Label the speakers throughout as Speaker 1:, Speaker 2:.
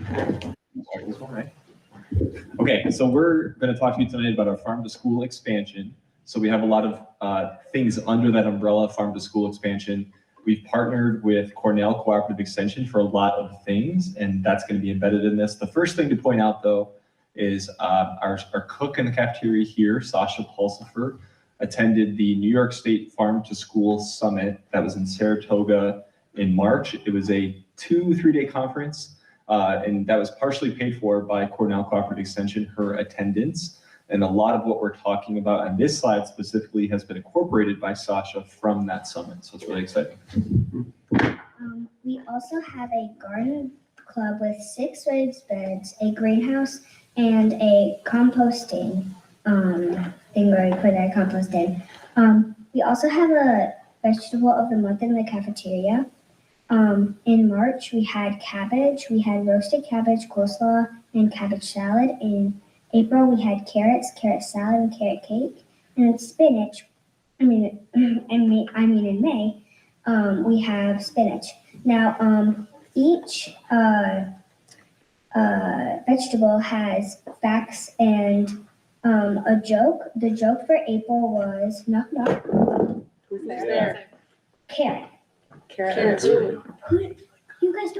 Speaker 1: This one, right? Okay, so we're going to talk to you tonight about our farm to school expansion. So we have a lot of things under that umbrella, farm to school expansion. We've partnered with Cornell Cooperative Extension for a lot of things, and that's going to be embedded in this. The first thing to point out, though, is our cook in the cafeteria here, Sasha Pulsifer, attended the New York State Farm to School Summit that was in Saratoga in March. It was a 2-3 day conference, and that was partially paid for by Cornell Cooperative Extension, her attendance. And a lot of what we're talking about on this slide specifically has been incorporated by Sasha from that summit. So it's really exciting.
Speaker 2: We also have a garden club with 6 raised beds, a greenhouse, and a composting thing where we put our compost in. We also have a vegetable of the month in the cafeteria. In March, we had cabbage. We had roasted cabbage, coleslaw, and cabbage salad. In April, we had carrots, carrot salad, and carrot cake. And in spinach, in May, we have spinach. Now, each vegetable has facts and a joke. The joke for April was knock knock.
Speaker 3: Who's there?
Speaker 2: Carrot.
Speaker 3: Carrot.
Speaker 2: You guys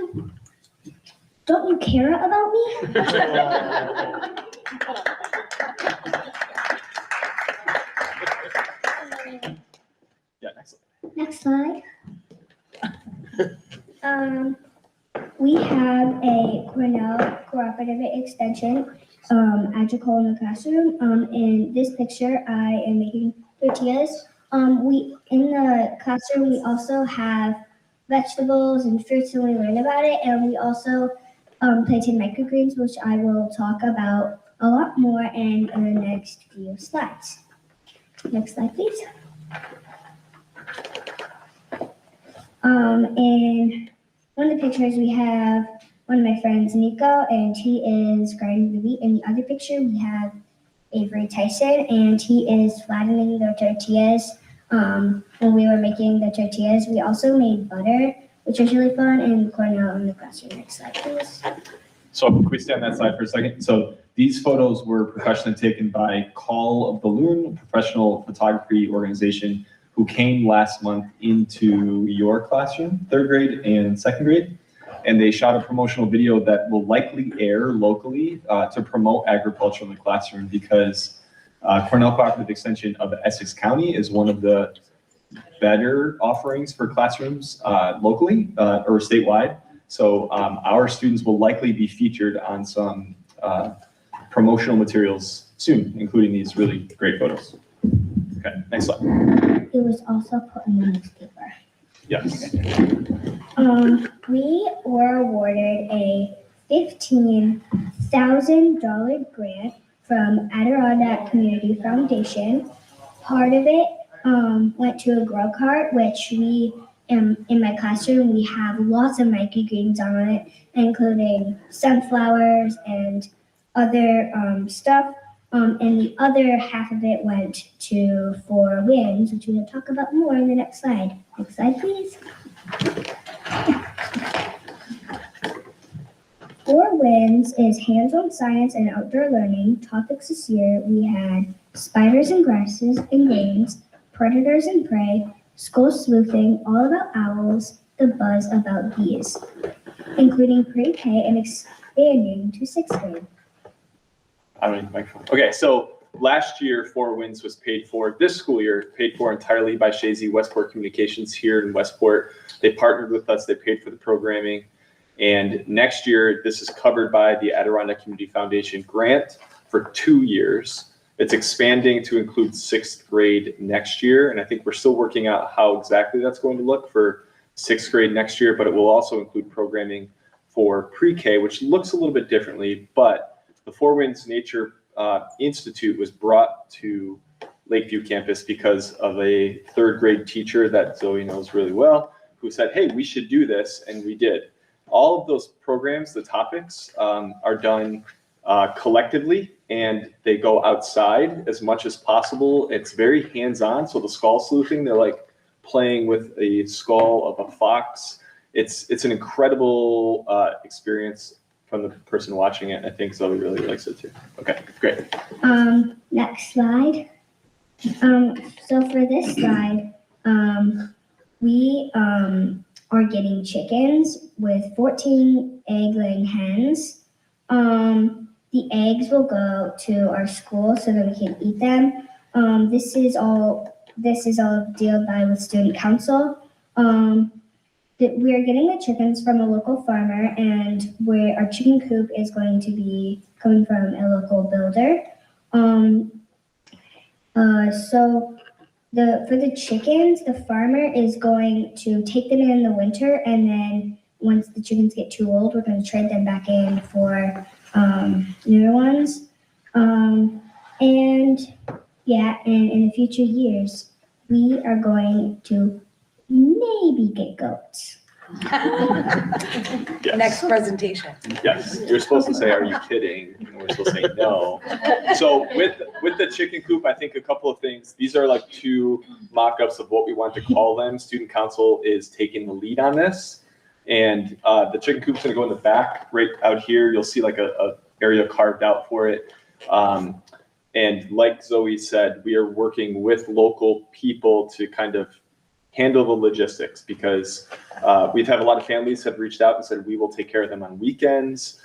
Speaker 2: don't you care about me?
Speaker 1: Yeah,
Speaker 2: Next slide. We have a Cornell Cooperative Extension agriculture in the classroom. In this picture, I am making tortillas. In the classroom, we also have vegetables and fruits, and we learn about it. And we also planted microgreens, which I will talk about a lot more in the next few slides. Next slide, please. In one of the pictures, we have one of my friends, Nico, and he is grinding the wheat. In the other picture, we have Avery Tyson, and he is flattening the tortillas. When we were making the tortillas, we also made butter, which was really fun, and Cornell in the classroom. Next slide, please.
Speaker 1: So can we stay on that slide for a second? So these photos were professionally taken by Call of the Loon, a professional photography organization who came last month into your classroom, 3rd grade and 2nd grade. And they shot a promotional video that will likely air locally to promote agriculture in the classroom, because Cornell Cooperative Extension of Essex County is one of the better offerings for classrooms locally or statewide. So our students will likely be featured on some promotional materials soon, including these really great photos. Okay, next slide.
Speaker 2: It was also put in the newspaper.
Speaker 1: Yes.
Speaker 2: We were awarded a $15,000 grant from Adirondack Community Foundation. Part of it went to a grow cart, which we, in my classroom, we have lots of microgreens on it, including sunflowers and other stuff. And the other half of it went to 4 Winds, which we will talk about more in the next slide. Next slide, please. 4 Winds is hands-on science and outdoor learning. Topics this year, we had spiders and grasses and grains, predators and prey, school sleuthing, all about owls, the buzz about bees, including pre-K and expanding to 6th grade.
Speaker 1: I don't need the microphone. Okay, so last year, 4 Winds was paid for. This school year, paid for entirely by Shazy Westport Communications here in Westport. They partnered with us. They paid for the programming. And next year, this is covered by the Adirondack Community Foundation grant for 2 years. It's expanding to include 6th grade next year. And I think we're still working out how exactly that's going to look for 6th grade next year, but it will also include programming for pre-K, which looks a little bit differently. But the 4 Winds Nature Institute was brought to Lakeview campus because of a 3rd grade teacher that Zoe knows really well, who said, hey, we should do this, and we did. All of those programs, the topics, are done collectively, and they go outside as much as possible. It's very hands-on, so the skull sleuthing, they're like playing with a skull of a fox. It's an incredible experience. from the person watching it. I think Zoe really likes it too. Okay, great.
Speaker 2: Next slide. So for this slide, we are getting chickens with 14 egg-laying hens. The eggs will go to our school so that we can eat them. This is all dealt by with student council. We are getting the chickens from a local farmer, and our chicken coop is going to be coming from a local builder. So for the chickens, the farmer is going to take them in the winter, and then once the chickens get too old, we're going to trade them back in for newer ones. And in the future years, we are going to maybe get goats.
Speaker 1: Yes.
Speaker 3: Next presentation.
Speaker 1: Yes, you're supposed to say, "Are you kidding?" And we're supposed to say no. So with the chicken coop, I think a couple of things. These are like two mock-ups of what we want to call them. Student council is taking the lead on this, and the chicken coop's going to go in the back right out here. You'll see like a area carved out for it. And like Zoe said, we are working with local people to kind of handle the logistics, because we've had a lot of families have reached out and said we will take care of them on weekends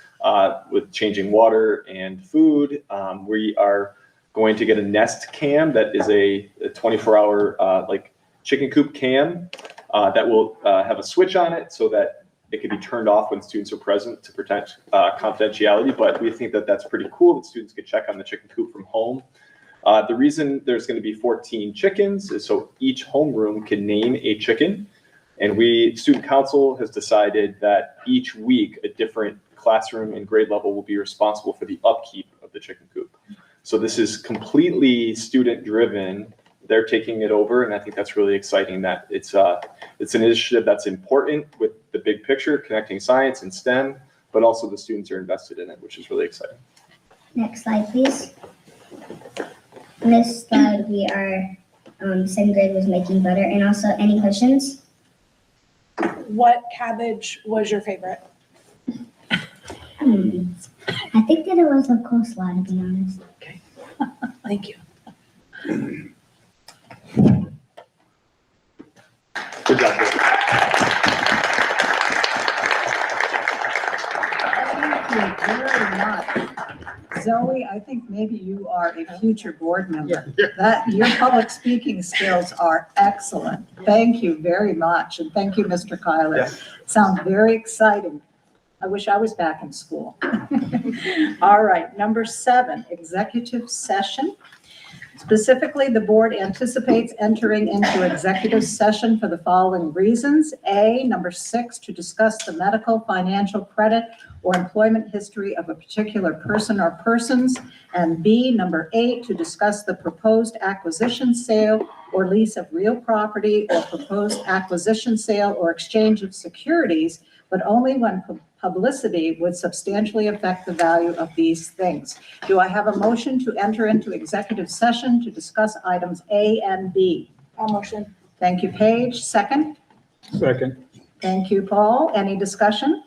Speaker 1: with changing water and food. We are going to get a Nest cam that is a 24-hour like chicken coop cam that will have a switch on it so that it can be turned off when students are present to protect confidentiality. But we think that that's pretty cool that students can check on the chicken coop from home. The reason there's going to be 14 chickens is so each homeroom can name a chicken. And student council has decided that each week a different classroom and grade level will be responsible for the upkeep of the chicken coop. So this is completely student driven. They're taking it over, and I think that's really exciting that it's an initiative that's important with the big picture, connecting science and STEM, but also the students are invested in it, which is really exciting.
Speaker 2: Next slide, please. On this slide, we are, second grade was making butter. And also, any questions?
Speaker 3: What cabbage was your favorite?
Speaker 2: I think that it was a coleslaw, to be honest.
Speaker 3: Okay. Thank you.
Speaker 1: Good job, Bill.
Speaker 4: Thank you very much. Zoe, I think maybe you are a future board member. That your public speaking skills are excellent. Thank you very much. And thank you, Mr. Kyler.
Speaker 1: Yeah.
Speaker 4: Sounds very exciting. I wish I was back in school. All right, number 7, executive session. Specifically, the board anticipates entering into executive session for the following reasons. A, number 6, to discuss the medical, financial, credit, or employment history of a particular person or persons. And B, number 8, to discuss the proposed acquisition, sale, or lease of real property, or proposed acquisition, sale, or exchange of securities, but only when publicity would substantially affect the value of these things. Do I have a motion to enter into executive session to discuss items A and B?
Speaker 3: I'll motion.
Speaker 4: Thank you, Paige. Second?
Speaker 5: Second.
Speaker 4: Thank you, Paul. Any discussion?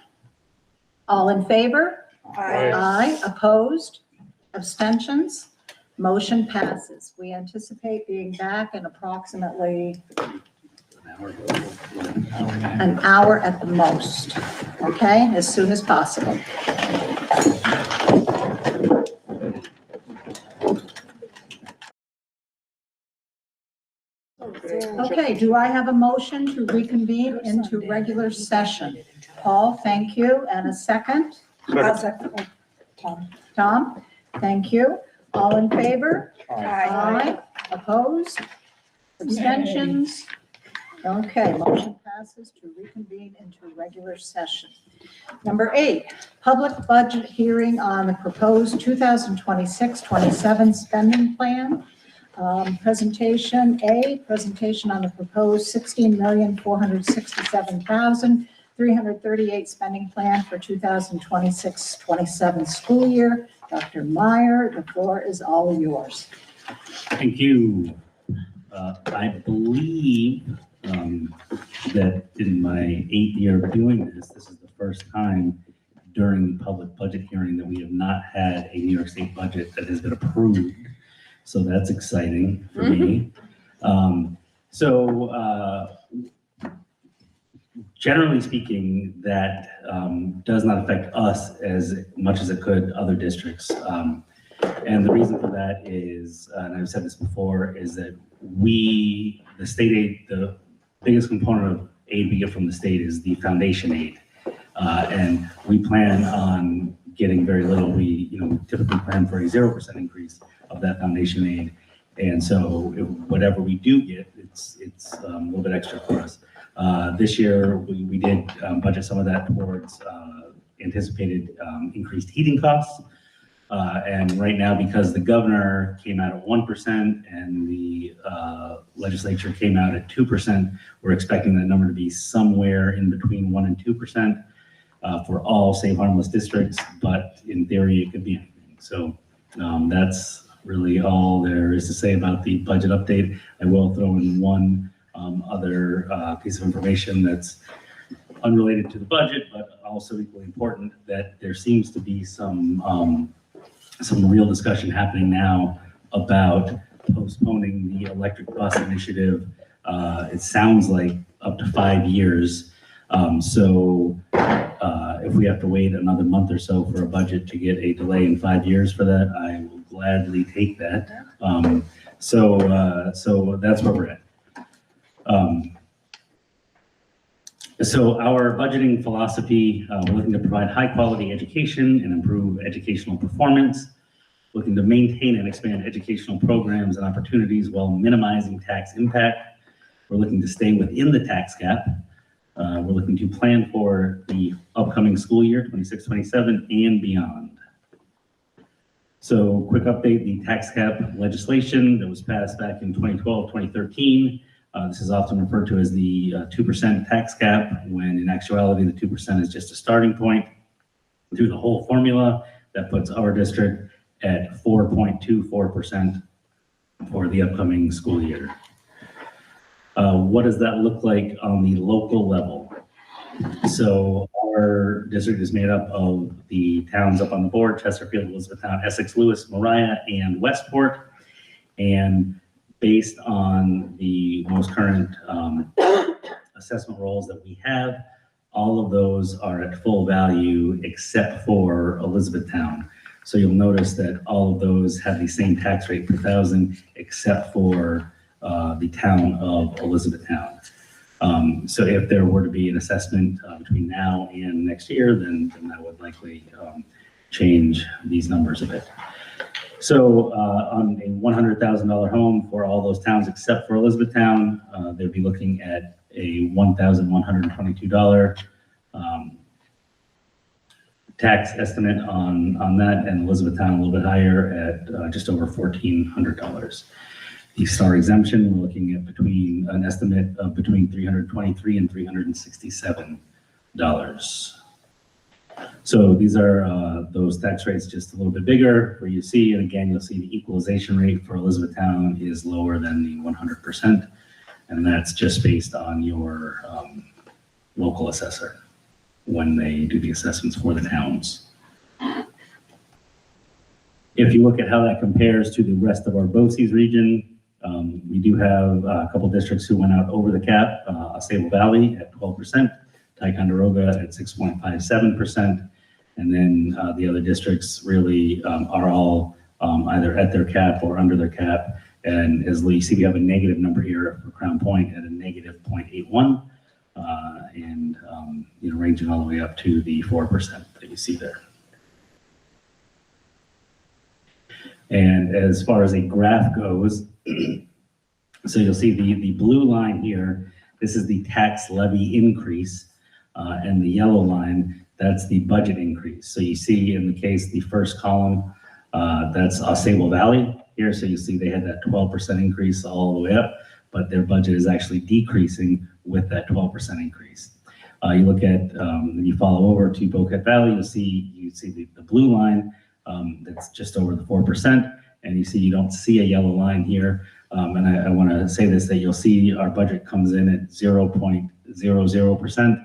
Speaker 4: All in favor?
Speaker 3: Aye.
Speaker 4: Aye. Opposed? Abstentions? Motion passes. We anticipate being back in approximately an hour at the most, okay, as soon as possible. Okay, do I have a motion to reconvene into regular session? Paul, thank you, and a second?
Speaker 3: I'll second. Tom.
Speaker 4: Tom, thank you. All in favor?
Speaker 3: Aye.
Speaker 4: Opposed? Abstentions? Okay, motion passes to reconvene into regular session. Number 8, public budget hearing on the proposed 2026-27 spending plan. Presentation A, presentation on the proposed $16,467,338 spending plan for 2026-27 school year. Dr. Meyer, the floor is all yours.
Speaker 6: Thank you. I believe that in my 8th year of doing this is the first time during the public budget hearing that we have not had a New York State budget that has been approved. So that's exciting for me. Generally speaking, that does not affect us as much as it could other districts. And the reason for that is, and I've said this before, is that the state aid, the biggest component of aid we get from the state is the foundation aid. And we plan on getting very little. We typically plan for a 0% increase of that foundation aid. And so whatever we do get, it's a little bit extra for us. This year, we did budget some of that towards anticipated increased heating costs. And right now, because the governor came out at 1% and the legislature came out at 2%, we're expecting that number to be somewhere in between 1% and 2% for all safe harmless districts, but in theory, it could be anything. So that's really all there is to say about the budget update. I will throw in one other piece of information that's unrelated to the budget, but also equally important, that there seems to be some real discussion happening now about postponing the electric bus initiative. It sounds like up to 5 years. If we have to wait another month or so for a budget to get a delay in 5 years for that, I will gladly take that. So that's where we're at. So our budgeting philosophy, we're looking to provide high quality education and improve educational performance, looking to maintain and expand educational programs and opportunities while minimizing tax impact. We're looking to stay within the tax cap. We're looking to plan for the upcoming school year, 26-27 and beyond. So quick update, the tax cap legislation that was passed back in 2012, 2013. This is often referred to as the 2% tax cap, when in actuality, the 2% is just a starting point. Through the whole formula, that puts our district at 4.24% for the upcoming school year. What does that look like on the local level? So our district is made up of the towns up on the board: Chesterfield, Elizabethtown, Essex, Lewis, Mariah, and Westport. And based on the most current assessment rolls that we have, all of those are at full value except for Elizabethtown. So you'll notice that all of those have the same tax rate per thousand except for the town of Elizabethtown. So if there were to be an assessment between now and next year, then that would likely change these numbers a bit. So on a $100,000 home for all those towns except for Elizabethtown, they'd be looking at a $1,122 tax estimate on that, and Elizabethtown a little bit higher at just over $1,400. The STAR exemption, we're looking at an estimate of between $323 and $367. So these are those tax rates, just a little bit bigger where you see, and again, you'll see the equalization rate for Elizabethtown is lower than the 100%. And that's just based on your local assessor when they do the assessments for the towns. If you look at how that compares to the rest of our BOCES region, we do have a couple districts who went out over the cap. Sable Valley at 12%, Ticonderoga at 6.57%, and then the other districts really are all either at their cap or under their cap. And as you see, we have a negative number here for Crown Point at a negative 0.81, and ranging all the way up to the 4% that you see there. And as far as a graph goes, so you'll see the blue line here, this is the tax levy increase, and the yellow line, that's the budget increase. So you see in the case, the first column, that's Sable Valley here. So you see they had that 12% increase all the way up, but their budget is actually decreasing with that 12% increase. You look at, you follow over to Boquet Valley, you see the blue line, that's just over the 4%. And you see, you don't see a yellow line here. And I want to say this, that you'll see our budget comes in at 0.00%.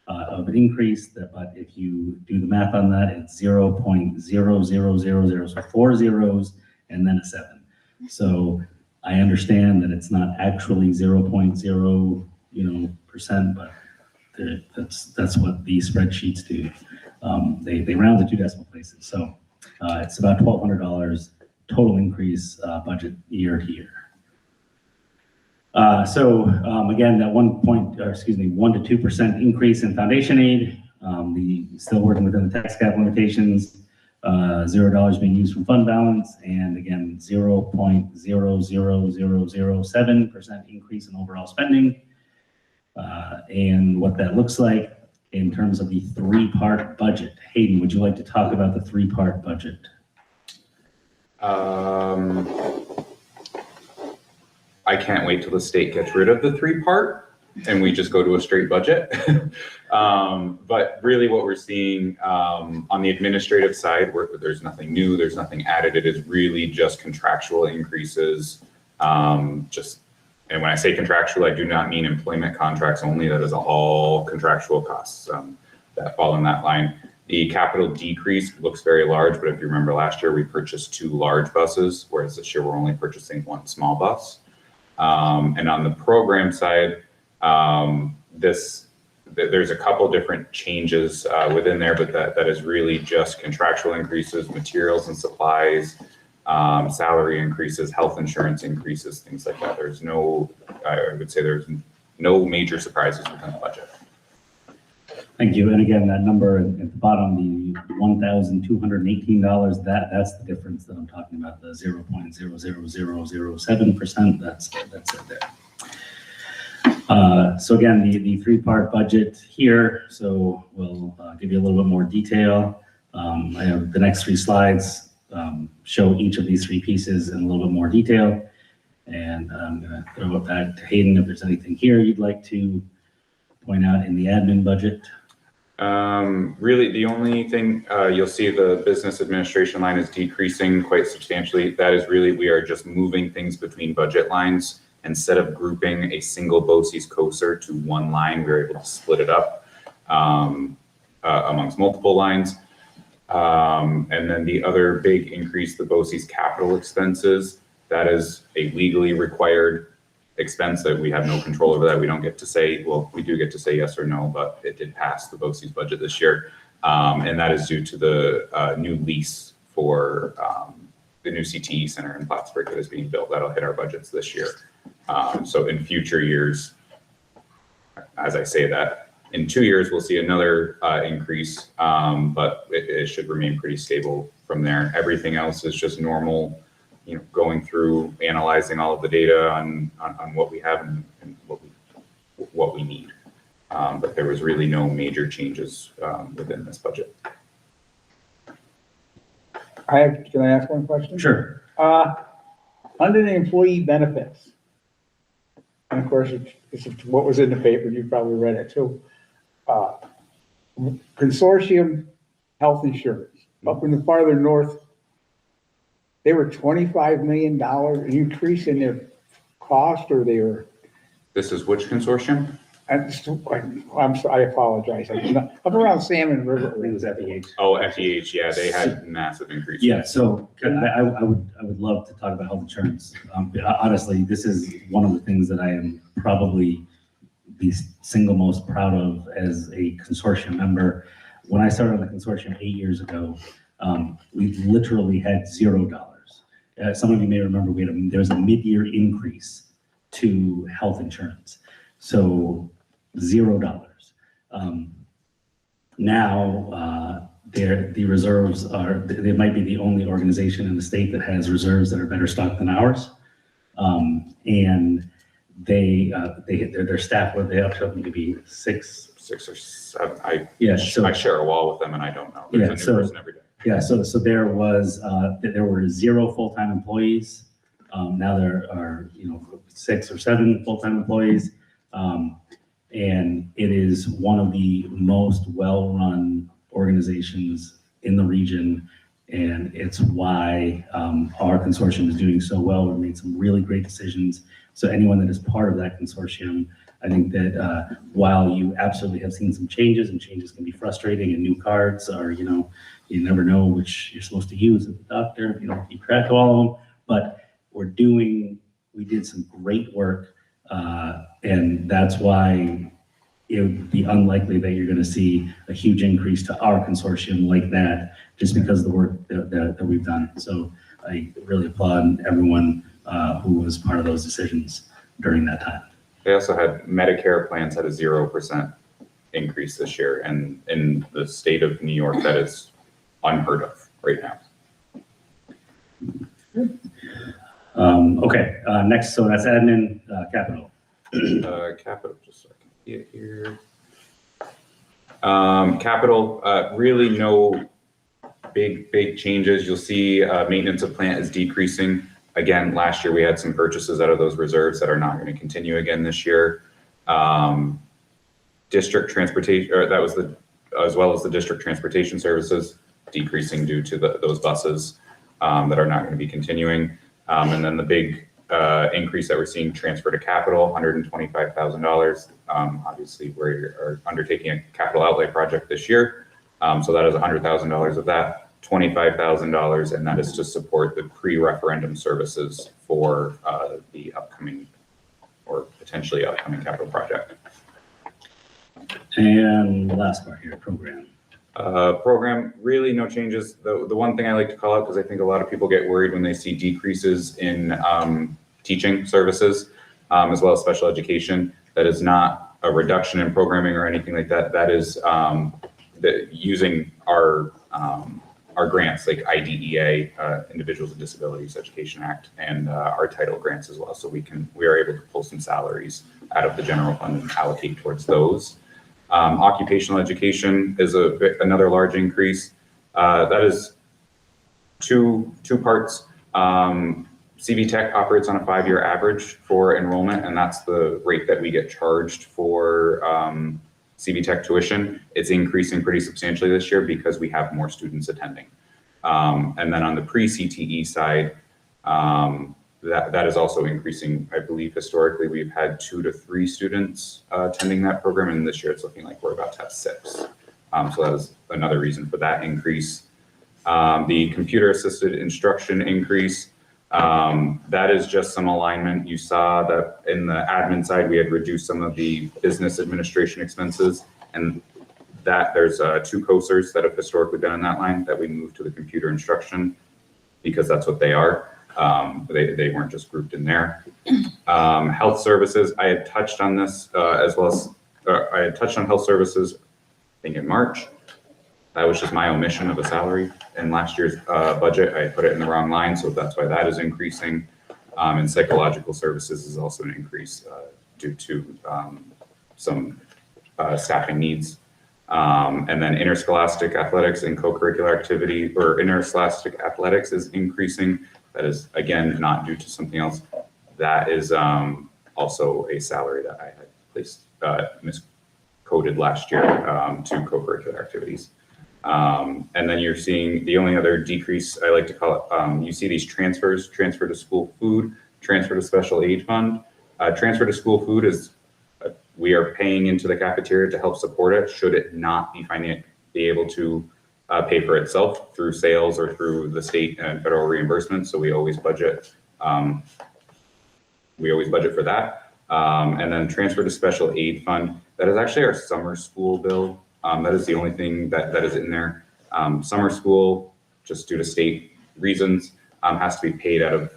Speaker 6: of an increase, but if you do the math on that, it's 0.0000, so 4 zeros and then a 7. So I understand that it's not actually 0.0, percent, but that's what these spreadsheets do. They round to 2 decimal places. So it's about $1,200 total increase budget year to year. Again, that 1 to 2% increase in foundation aid, still working within the tax cap limitations, $0 being used from fund balance, and again, 0.00007% increase in overall spending. And what that looks like in terms of the 3-part budget. Hayden, would you like to talk about the 3-part budget?
Speaker 5: I can't wait till the state gets rid of the 3-part and we just go to a straight budget. But really what we're seeing on the administrative side, where there's nothing new, there's nothing added, it is really just contractual increases. And when I say contractual, I do not mean employment contracts only. That is all contractual costs that fall in that line. The capital decrease looks very large, but if you remember last year, we purchased 2 large buses, whereas this year we're only purchasing 1 small bus. And on the program side, there's a couple different changes within there, but that is really just contractual increases, materials and supplies, salary increases, health insurance increases, things like that. I would say there's no major surprises within the budget.
Speaker 6: Thank you. And again, that number at the bottom, the $1,218, that's the difference that I'm talking about, the 0.00007%. That's it there. So again, the 3-part budget here. So we'll give you a little bit more detail. I have the next 3 slides show each of these 3 pieces in a little bit more detail. And I'm going to throw it back to Hayden if there's anything here you'd like to point out in the admin budget.
Speaker 5: Really, the only thing you'll see, the business administration line is decreasing quite substantially. That is really, we are just moving things between budget lines. Instead of grouping a single BOCES COSER to one line, we're able to split it up amongst multiple lines. And then the other big increase, the BOCES capital expenses, that is a legally required expense that we have no control over. That we don't get to say, well, we do get to say yes or no, but it did pass the BOCES budget this year. And that is due to the new lease for the new CTE center in Plattsburgh that is being built. That'll hit our budgets this year. So in future years, as I say that, in 2 years, we'll see another increase, but it should remain pretty stable from there. Everything else is just normal, going through, analyzing all of the data on what we have and what we need. But there was really no major changes within this budget.
Speaker 7: Can I ask one question?
Speaker 6: Sure.
Speaker 7: Under the employee benefits, and of course, it's what was in the paper, you probably read it too. Consortium health insurance, up in the farther north, they were $25 million increase in their cost, or they were.
Speaker 5: This is which consortium?
Speaker 7: I'm sorry, I apologize. Up around Salmon River.
Speaker 6: It was FEH.
Speaker 5: Oh, FEH, yeah, they had massive increases.
Speaker 6: Yeah, so I would love to talk about health insurance. Honestly, this is one of the things that I am probably the single most proud of as a consortium member. When I started on the consortium 8 years ago, we literally had $0. Some of you may remember there was a mid-year increase to health insurance. So $0. Now the reserves they might be the only organization in the state that has reserves that are better stocked than ours. And their staff, what they up to maybe 6
Speaker 5: or 7. I share a wall with them and I don't know. There's a new person every day.
Speaker 6: Yeah, so there were 0 full-time employees. Now there are 6 or 7 full-time employees. And it is one of the most well-run organizations in the region. And it's why our consortium is doing so well. We made some really great decisions. So anyone that is part of that consortium, I think that while you absolutely have seen some changes, and changes can be frustrating, and new cards are, you never know which you're supposed to use at the doctor if you don't keep track of all of them. But we did some great work, and that's why it would be unlikely that you're going to see a huge increase to our consortium like that, just because of the work that we've done. So I really applaud everyone who was part of those decisions during that time.
Speaker 5: They also had Medicare plans had a 0% increase this year, and in the state of New York, that is unheard of right now.
Speaker 6: Okay, next, so that's admin, capital.
Speaker 5: Capital, just so I can see it here. Capital, really no big changes. You'll see maintenance of plant is decreasing. Again, last year we had some purchases out of those reserves that are not going to continue again this year. District transportation, or that was as well as the district transportation services decreasing due to those buses that are not going to be continuing. And then the big increase that we're seeing transfer to capital, $125,000. Obviously, we are undertaking a capital outlay project this year. So that is $100,000 of that, $25,000, and that is to support the pre-referendum services for the upcoming or potentially upcoming capital project.
Speaker 6: And the last part here, program.
Speaker 5: Program, really no changes. The one thing I like to call out, because I think a lot of people get worried when they see decreases in teaching services, as well as special education, that is not a reduction in programming or anything like that. That is using our grants like IDEA, Individuals with Disabilities Education Act, and our title grants as well. So we are able to pull some salaries out of the general fund and allocate towards those. Occupational education is another large increase. That is two parts. CV Tech operates on a 5-year average for enrollment, and that's the rate that we get charged for CV Tech tuition. It's increasing pretty substantially this year because we have more students attending. And then on the pre-CTE side, that is also increasing. I believe historically we've had 2 to 3 students attending that program, and this year it's looking like we're about to have 6. So that is another reason for that increase. The computer assisted instruction increase, that is just some alignment. You saw that in the admin side, we had reduced some of the business administration expenses, and that there's 2 COSERs that have historically been in that line that we moved to the computer instruction because that's what they are. They weren't just grouped in there. Health services, I had touched on this as well as I had touched on health services, I think in March. That was just my omission of a salary in last year's budget. I put it in the wrong line, so that's why that is increasing. And psychological services is also an increase due to some staffing needs. And then interscholastic athletics and co-curricular activity, or interscholastic athletics is increasing. That is, again, not due to something else. That is also a salary that I had placed, miscoded last year to co-curricular activities. And then you're seeing the only other decrease, I like to call it, you see these transfers, transfer to school food, transfer to special aid fund. Transfer to school food is, we are paying into the cafeteria to help support it, should it not be able to pay for itself through sales or through the state and federal reimbursement. So we always budget for that. And then transfer to special aid fund. That is actually our summer school bill. That is the only thing that is in there. Summer school, just due to state reasons, has to be paid out of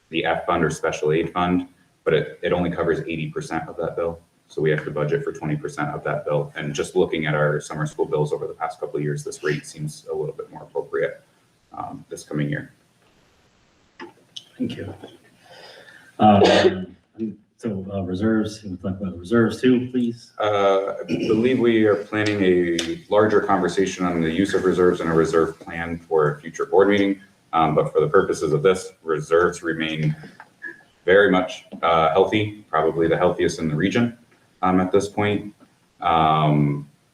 Speaker 5: the F fund or special aid fund, but it only covers 80% of that bill. So we have to budget for 20% of that bill. And just looking at our summer school bills over the past couple of years, this rate seems a little bit more appropriate this coming year.
Speaker 6: Thank you. So reserves, we'll talk about reserves too, please.
Speaker 5: I believe we are planning a larger conversation on the use of reserves and a reserve plan for a future board meeting. But for the purposes of this, reserves remain very much healthy, probably the healthiest in the region at this point.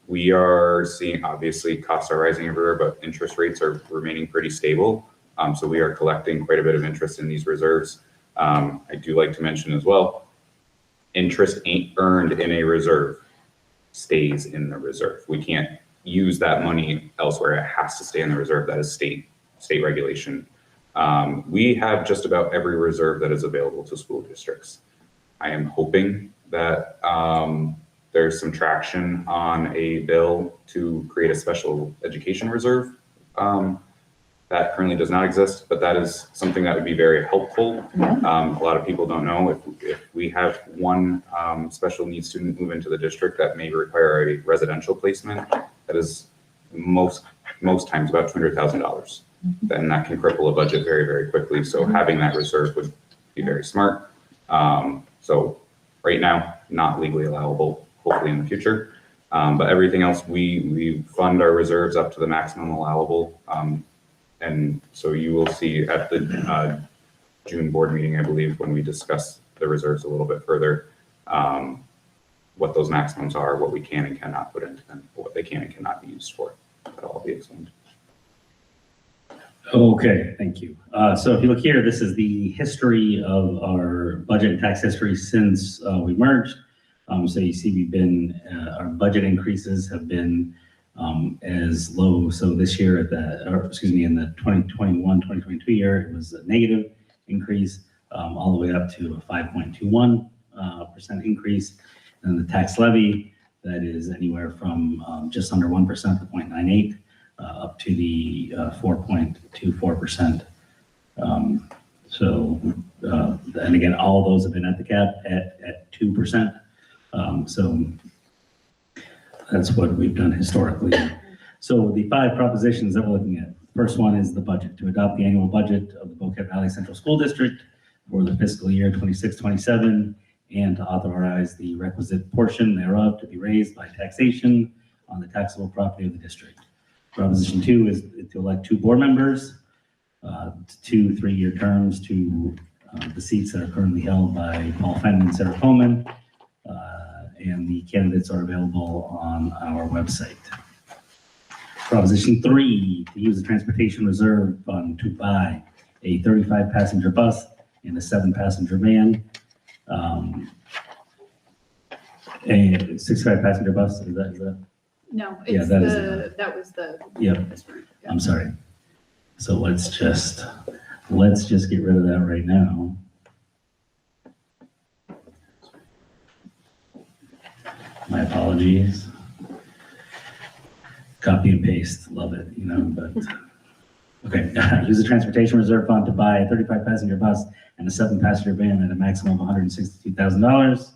Speaker 5: We are seeing, obviously, costs are rising everywhere, but interest rates are remaining pretty stable. So we are collecting quite a bit of interest in these reserves. I do like to mention as well, interest ain't earned in a reserve stays in the reserve. We can't use that money elsewhere. It has to stay in the reserve. That is state regulation. We have just about every reserve that is available to school districts. I am hoping that there's some traction on a bill to create a special education reserve. That currently does not exist, but that is something that would be very helpful. A lot of people don't know if we have one special needs student move into the district that may require a residential placement, that is most times about $200,000. Then that can cripple a budget very, very quickly. So having that reserve would be very smart. So right now, not legally allowable, hopefully in the future. But everything else, we fund our reserves up to the maximum allowable. And so you will see at the June board meeting, I believe, when we discuss the reserves a little bit further, what those maximums are, what we can and cannot put into them, what they can and cannot be used for. That'll all be explained.
Speaker 6: Okay, thank you. So if you look here, this is the history of our budget and tax history since we merged. So you see we've been, our budget increases have been as low. So this year in the 2021-2022 year, it was a negative increase all the way up to a 5.21% increase. And the tax levy, that is anywhere from just under 1% to 0.98 up to the 4.24%. And again, all those have been at the cap at 2%. So that's what we've done historically. So the 5 propositions that we're looking at. First one is the budget, to adopt the annual budget of the Boquet Valley Central School District for the fiscal year 26-27, and to authorize the requisite portion thereof to be raised by taxation on the taxable property of the district. Proposition 2 is to elect 2 board members, 2 3-year terms to the seats that are currently held by Paul Fenn and Sarah Coleman. And the candidates are available on our website. Proposition 3, to use the Transportation Reserve Fund to buy a 35-passenger bus and a 7-passenger van. A 65-passenger bus, is that?
Speaker 8: No,
Speaker 6: Yeah,
Speaker 8: it's that was the.
Speaker 6: Yeah, I'm sorry. So let's just get rid of that right now. My apologies. Copy and paste, love it, but, okay. Use the Transportation Reserve Fund to buy a 35-passenger bus and a 7-passenger van at a maximum of $162,000.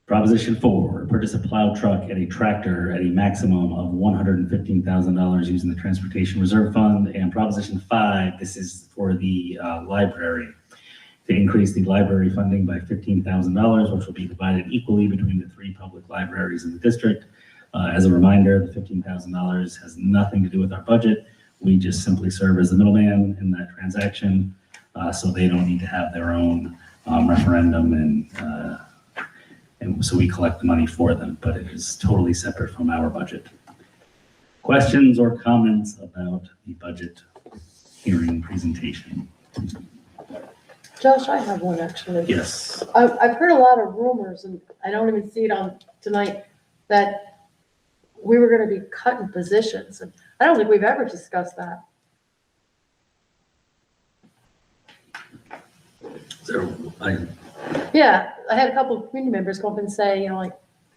Speaker 6: Proposition 4, purchase a plow truck and a tractor at a maximum of $115,000 using the Transportation Reserve Fund. And Proposition 5, this is for the library, to increase the library funding by $15,000, which will be divided equally between the 3 public libraries in the district. As a reminder, the $15,000 has nothing to do with our budget. We just simply serve as the middleman in that transaction, so they don't need to have their own referendum, and so we collect the money for them, but it is totally separate from our budget. Questions or comments about the budget hearing presentation?
Speaker 3: Josh, I have one actually.
Speaker 6: Yes.
Speaker 3: I've heard a lot of rumors, and I don't even see it on tonight, that we were gonna be cutting positions, and I don't think we've ever discussed that.
Speaker 6: So
Speaker 3: Yeah, I had a couple of community members come up and say,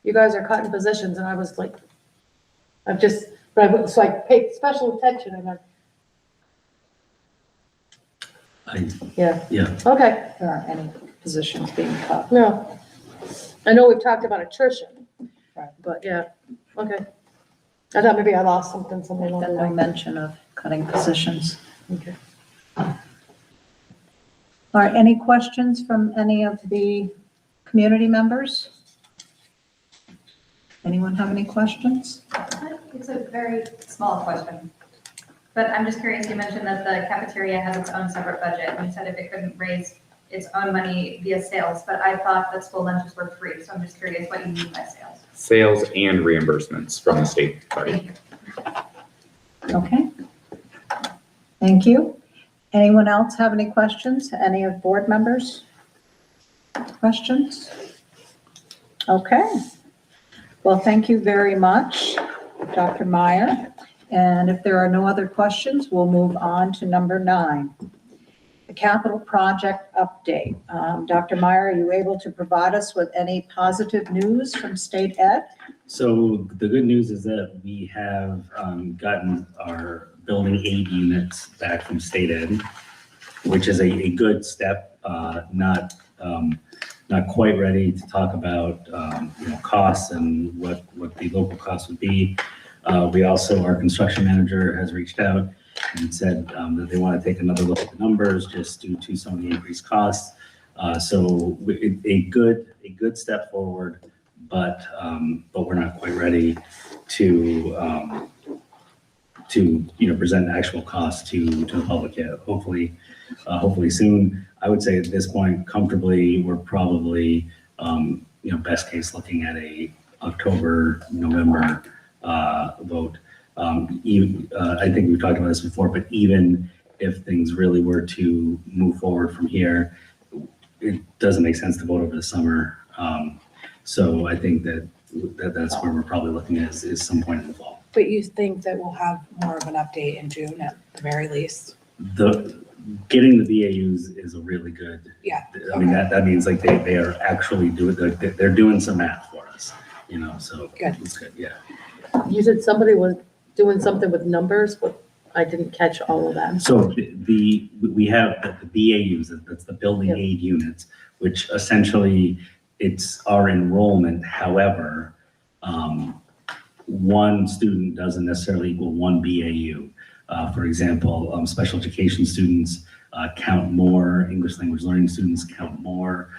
Speaker 3: you guys are cutting positions, and I was like, so I paid special attention, and yeah, okay,
Speaker 4: There aren't any positions being cut.
Speaker 3: no. I know we've talked about attrition,
Speaker 4: Right.
Speaker 3: but yeah, okay. I thought maybe I lost something along the
Speaker 4: Been no
Speaker 3: way.
Speaker 4: mention of cutting positions.
Speaker 3: Okay.
Speaker 4: All right, any questions from any of the community members? Anyone have any questions?
Speaker 9: It's a very small question, but I'm just curious, you mentioned that the cafeteria has its own separate budget, and you said if it couldn't raise its own money via sales, but I thought that school lunches were free, so I'm just curious what you mean by sales.
Speaker 5: Sales and reimbursements from the state. Sorry.
Speaker 9: Thank you.
Speaker 4: Okay. Thank you. Anyone else have any questions? Any of board members? Questions? Okay. Well, thank you very much, Dr. Meyer. And if there are no other questions, we'll move on to number 9, the capital project update. Dr. Meyer, are you able to provide us with any positive news from state ed?
Speaker 6: So the good news is that we have gotten our building aid units back from state ed, which is a good step, not quite ready to talk about, costs and what the local costs would be. We also, our construction manager has reached out and said that they want to take another look at the numbers just due to some of the increased costs. So a good step forward, but we're not quite ready to present actual costs to the public yet. Hopefully soon. I would say at this point, comfortably, we're probably, best case looking at a October, November vote. I think we've talked about this before, but even if things really were to move forward from here, it doesn't make sense to vote over the summer. So I think that's where we're probably looking at is some point in the fall.
Speaker 8: But you think that we'll have more of an update in June at the very least?
Speaker 6: Getting the BAUs is a really good.
Speaker 8: Yeah.
Speaker 6: I mean, that means like they are actually they're doing some math for us, so.
Speaker 8: Good.
Speaker 6: It's good, yeah.
Speaker 3: You said somebody was doing something with numbers, but I didn't catch all of that.
Speaker 6: So we have the BAUs, that's the building
Speaker 3: Yep.
Speaker 6: aid units, which essentially it's our enrollment. However, one student doesn't necessarily equal one BAU. For example, special education students count more, English language learning students count more.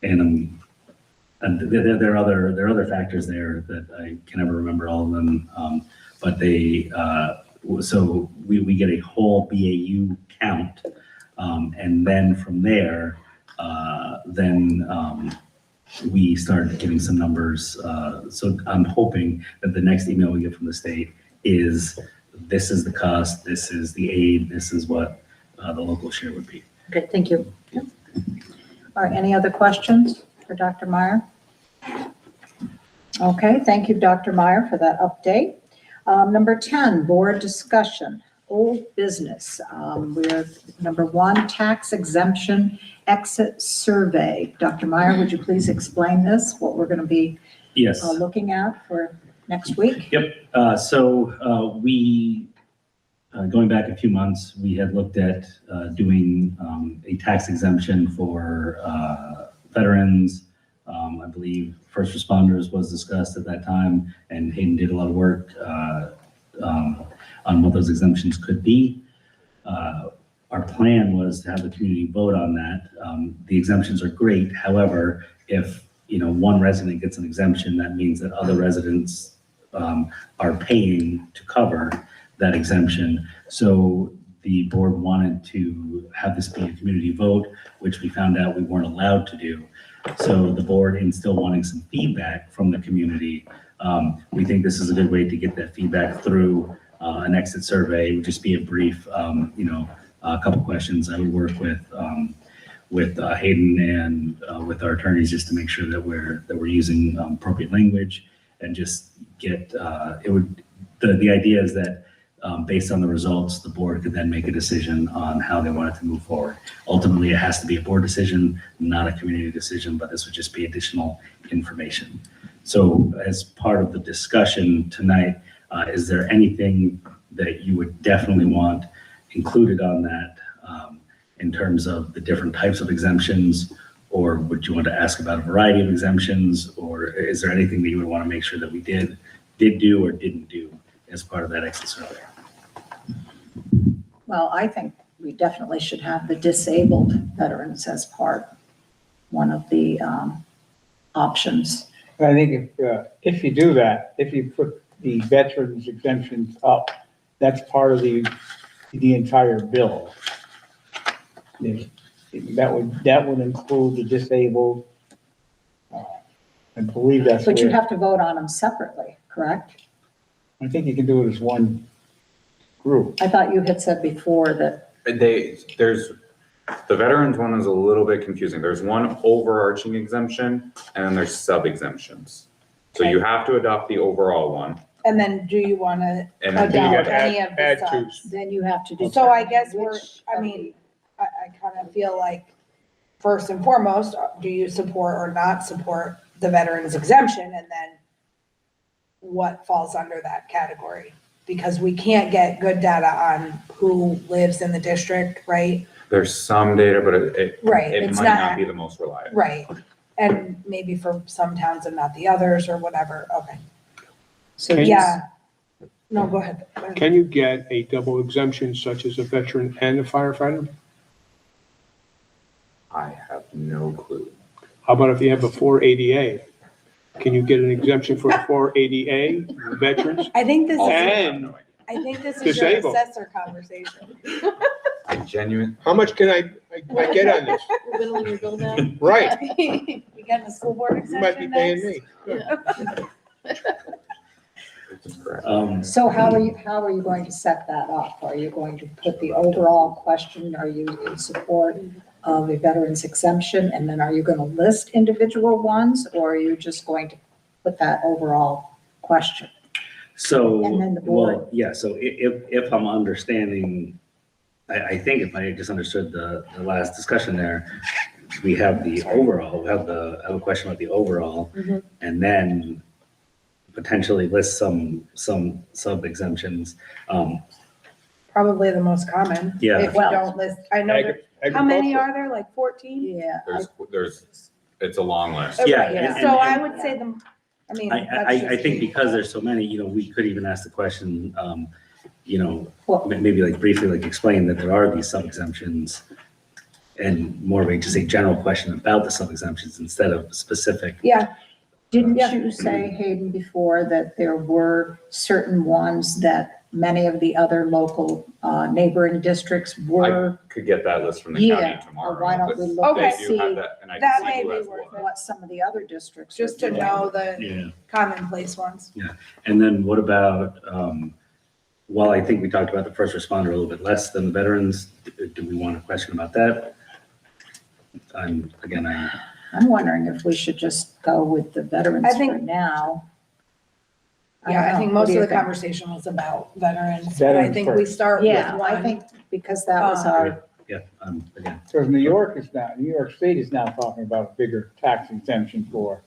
Speaker 6: And there are other factors there that I can never remember all of them. But so we get a whole BAU count. And then from there, we start getting some numbers. So I'm hoping that the next email we get from the state is, this is the cost, this is the aid, this is what the local share would be.
Speaker 3: Okay, thank you.
Speaker 4: All right, any other questions for Dr. Meyer? Okay, thank you, Dr. Meyer, for that update. Number 10, board discussion, old business. We're number 1, tax exemption exit survey. Dr. Meyer, would you please explain this, what we're going to be
Speaker 6: Yes.
Speaker 4: looking at for next week?
Speaker 6: Yep. So we, going back a few months, we had looked at doing a tax exemption for veterans. I believe first responders was discussed at that time, and Hayden did a lot of work on what those exemptions could be. Our plan was to have the community vote on that. The exemptions are great. However, if one resident gets an exemption, that means that other residents are paying to cover that exemption. So the board wanted to have this be a community vote, which we found out we weren't allowed to do. So the board, in still wanting some feedback from the community, we think this is a good way to get that feedback through an exit survey. It would just be a brief, a couple questions. I would work with Hayden and with our attorneys just to make sure that we're using appropriate language and just get the idea is that based on the results, the board could then make a decision on how they want it to move forward. Ultimately, it has to be a board decision, not a community decision, but this would just be additional information. So as part of the discussion tonight, is there anything that you would definitely want included on that in terms of the different types of exemptions, or would you want to ask about a variety of exemptions, or is there anything that you would want to make sure that we did do or didn't do as part of that exit survey?
Speaker 4: Well, I think we definitely should have the disabled veterans as one of the options.
Speaker 7: I think if you do that, if you put the veterans exemptions up, that's part of the entire bill. That would include the disabled. I believe that's.
Speaker 4: But you
Speaker 7: where-
Speaker 4: have to vote on them separately, correct?
Speaker 7: I think you can do it as one group.
Speaker 4: I thought you had said before that,
Speaker 5: The veterans one is a little bit confusing. There's one overarching exemption and then there's sub-exemptions. So you have to adopt the overall one.
Speaker 8: And then do you want to
Speaker 5: And then
Speaker 7: you
Speaker 8: adopt
Speaker 7: gotta
Speaker 8: any of the
Speaker 7: add to.
Speaker 8: subs?
Speaker 4: Then you have to do.
Speaker 8: So I guess I kind of feel like, first and foremost, do you support or not support the veterans exemption? And then what falls under that category? Because we can't get good data on who lives in the district, right?
Speaker 5: There's some data, but it
Speaker 8: Right,
Speaker 5: it
Speaker 8: it's
Speaker 5: might not
Speaker 8: not,
Speaker 5: be the most reliable.
Speaker 8: right. And maybe for some towns and not the others or whatever, okay.
Speaker 4: So
Speaker 7: Can-
Speaker 8: Yeah. No, go ahead. Go ahead.
Speaker 7: Can you get a double exemption such as a veteran and a firefighter?
Speaker 5: I have no clue.
Speaker 7: How about if you have a 480A? Can you get an exemption for a 480A veterans?
Speaker 8: I think this
Speaker 5: Also,
Speaker 8: is,
Speaker 5: I have
Speaker 7: And-
Speaker 5: no idea.
Speaker 8: I think this is your
Speaker 7: Disabled.
Speaker 8: assessor conversation.
Speaker 7: How much can I get on this?
Speaker 3: You're whittling your bill down?
Speaker 7: Right,
Speaker 8: You getting a school board
Speaker 7: you might be
Speaker 8: exemption
Speaker 7: paying
Speaker 8: next?
Speaker 7: me.
Speaker 5: That's correct.
Speaker 4: So how are you going to set that up? Are you going to put the overall question, are you in support of a veterans exemption? And then are you going to list individual ones, or are you just going to put that overall question?
Speaker 6: So,
Speaker 4: And then the board.
Speaker 6: well, yeah, so if I'm understanding, I think if I just understood the last discussion there, we have the overall, I have a question about the overall,
Speaker 8: Mhm.
Speaker 6: and then potentially list some sub exemptions.
Speaker 8: Probably the most common.
Speaker 6: Yeah.
Speaker 8: If you
Speaker 4: Well-
Speaker 8: don't list, I know, how many are there? Like 14?
Speaker 4: Yeah.
Speaker 5: It's a long list.
Speaker 8: Okay,
Speaker 6: Yeah,
Speaker 4: and-
Speaker 8: So I would say I mean, that's
Speaker 6: I
Speaker 8: just
Speaker 6: think
Speaker 8: me.
Speaker 6: because there's so many, we could even ask the question,
Speaker 4: Well-
Speaker 6: maybe like briefly, like explain that there are these sub exemptions and more of a, just a general question about the sub exemptions instead of specific.
Speaker 8: Yeah,
Speaker 4: Didn't
Speaker 8: Yeah.
Speaker 4: you say, Hayden, before that there were certain ones that many of the other local neighboring districts were?
Speaker 5: Could get that list from the
Speaker 4: Yeah,
Speaker 5: county tomorrow.
Speaker 4: or why don't we
Speaker 5: but
Speaker 4: look
Speaker 5: they
Speaker 8: and
Speaker 5: do have
Speaker 4: see
Speaker 5: that, and I
Speaker 8: that
Speaker 5: can see
Speaker 8: may
Speaker 5: who
Speaker 8: be
Speaker 5: has
Speaker 8: worth
Speaker 5: what.
Speaker 4: what some of the other districts are
Speaker 8: just to
Speaker 4: doing?
Speaker 8: know the
Speaker 6: Yeah.
Speaker 8: commonplace ones.
Speaker 6: And then what about, well, I think we talked about the first responder a little bit less than the veterans. Do we want a question about that? I'm
Speaker 4: wondering if we should just go with the veterans
Speaker 8: I think-
Speaker 4: for now.
Speaker 8: Yeah, I
Speaker 4: don't
Speaker 8: think
Speaker 4: know. What
Speaker 8: most
Speaker 4: do
Speaker 8: of
Speaker 4: you
Speaker 8: the
Speaker 4: think?
Speaker 8: conversation was about veterans. And I
Speaker 7: Veterans
Speaker 8: think we
Speaker 7: first.
Speaker 8: start with
Speaker 4: Yeah, I
Speaker 8: one.
Speaker 4: think because that was our,
Speaker 6: yeah, again,
Speaker 7: Because New York State is now talking about a bigger tax exemption for